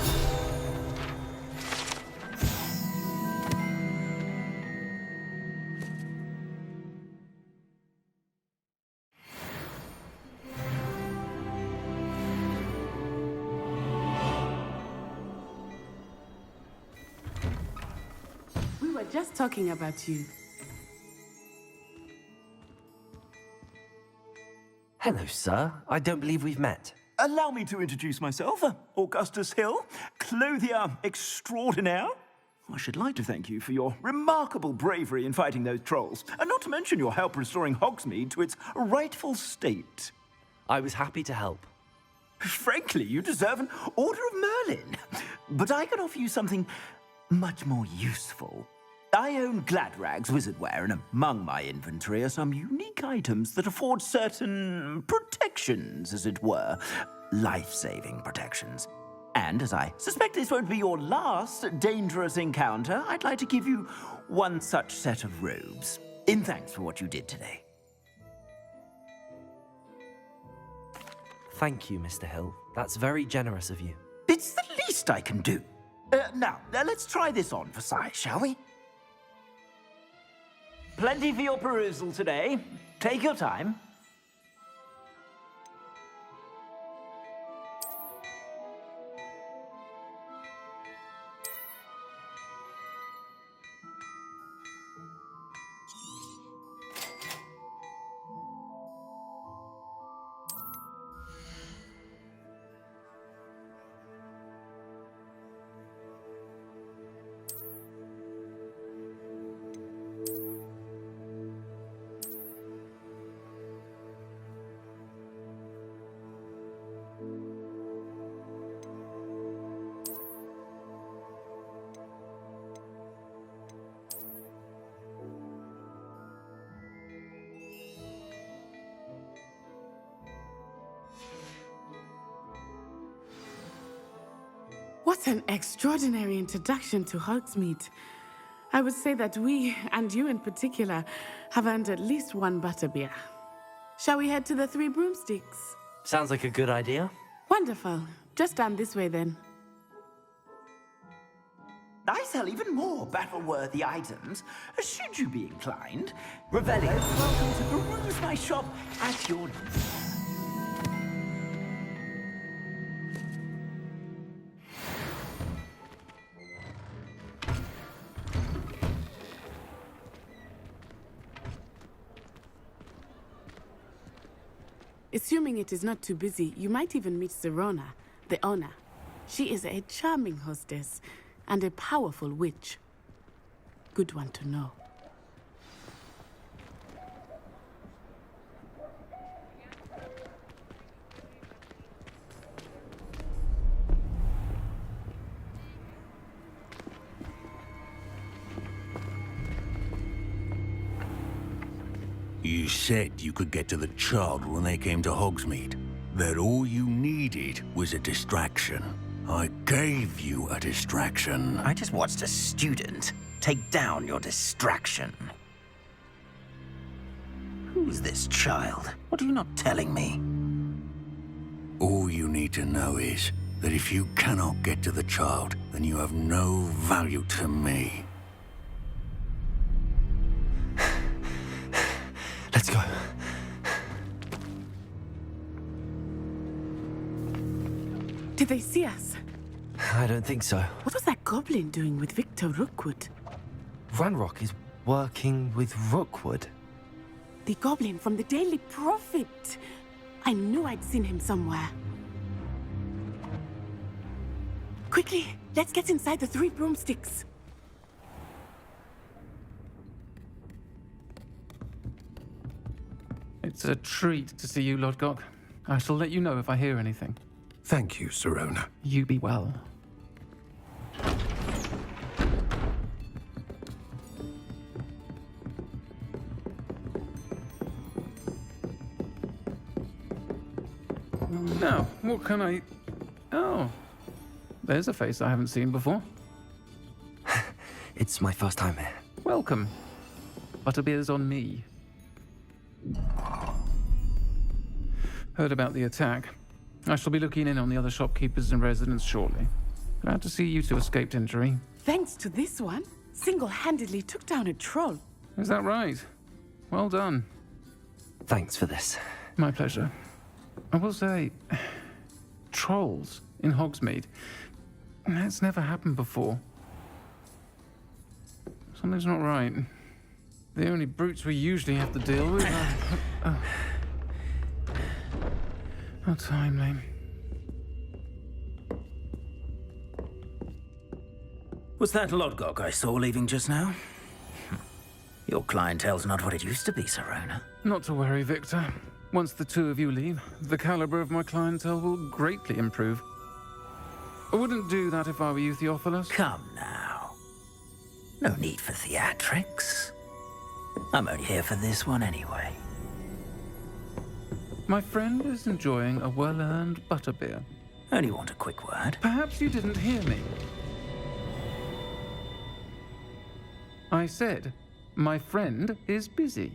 We were just talking about you. Hello, sir. I don't believe we've met. Allow me to introduce myself, Augustus Hill, clothier extraordinaire. I should like to thank you for your remarkable bravery in fighting those trolls, and not to mention your help restoring Hogsmeade to its rightful state. I was happy to help. Frankly, you deserve an Order of Merlin. But I can offer you something much more useful. I own Gladrag's wizardware, and among my inventory are some unique items that afford certain protections, as it were. Life-saving protections. And as I suspect this won't be your last dangerous encounter, I'd like to give you one such set of robes, in thanks for what you did today. Thank you, Mr. Hill. That's very generous of you. It's the least I can do. Now, let's try this on for size, shall we? Plenty for your perusal today. Take your time. What an extraordinary introduction to Hogsmeade. I would say that we, and you in particular, have earned at least one butterbeer. Shall we head to the Three Broomsticks? Sounds like a good idea. Wonderful. Just down this way then. I sell even more battle-worthy items, should you be inclined. Revelio is welcome to peruse my shop at your leisure. Assuming it is not too busy, you might even meet Serona, the owner. She is a charming hostess and a powerful witch. Good one to know. You said you could get to the child when they came to Hogsmeade. That all you needed was a distraction. I gave you a distraction. I just watched a student take down your distraction. Who's this child? What are you not telling me? All you need to know is that if you cannot get to the child, then you have no value to me. Let's go. Did they see us? I don't think so. What was that goblin doing with Victor Rookwood? Ranrock is working with Rookwood. The goblin from the Daily Prophet. I knew I'd seen him somewhere. Quickly, let's get inside the 3 broomsticks. It's a treat to see you, Lodgok. I shall let you know if I hear anything. Thank you, Sirona. You be well. Now, what can I... Oh, there's a face I haven't seen before. It's my first time here. Welcome. Butterbeer's on me. Heard about the attack. I shall be looking in on the other shopkeepers and residents shortly. Glad to see you two escaped injury. Thanks to this one, single-handedly took down a troll. Is that right? Well done. Thanks for this. My pleasure. I will say, trolls in Hogsmeade. That's never happened before. Something's not right. The only brutes we usually have to deal with are... How timely. Was that Lodgok I saw leaving just now? Your clientele's not what it used to be, Sirona. Not to worry, Victor. Once the 2 of you leave, the caliber of my clientele will greatly improve. I wouldn't do that if I were you, Theophilus. Come now. No need for theatrics. I'm only here for this one anyway. My friend is enjoying a well-earned butterbeer. Only want a quick word. Perhaps you didn't hear me. I said, my friend is busy.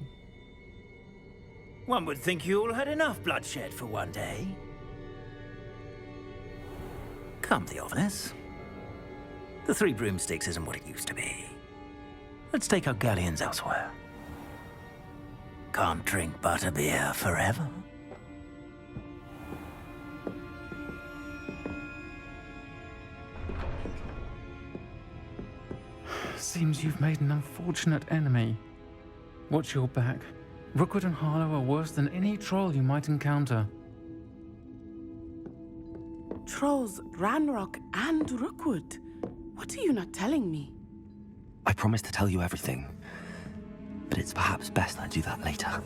One would think you all had enough bloodshed for one day. Come, Theophilus. The 3 broomsticks isn't what it used to be. Let's take our galleons elsewhere. Can't drink butterbeer forever. Seems you've made an unfortunate enemy. Watch your back. Rookwood and Harlow are worse than any troll you might encounter. Trolls, Ranrock, and Rookwood. What are you not telling me? I promised to tell you everything, but it's perhaps best I do that later.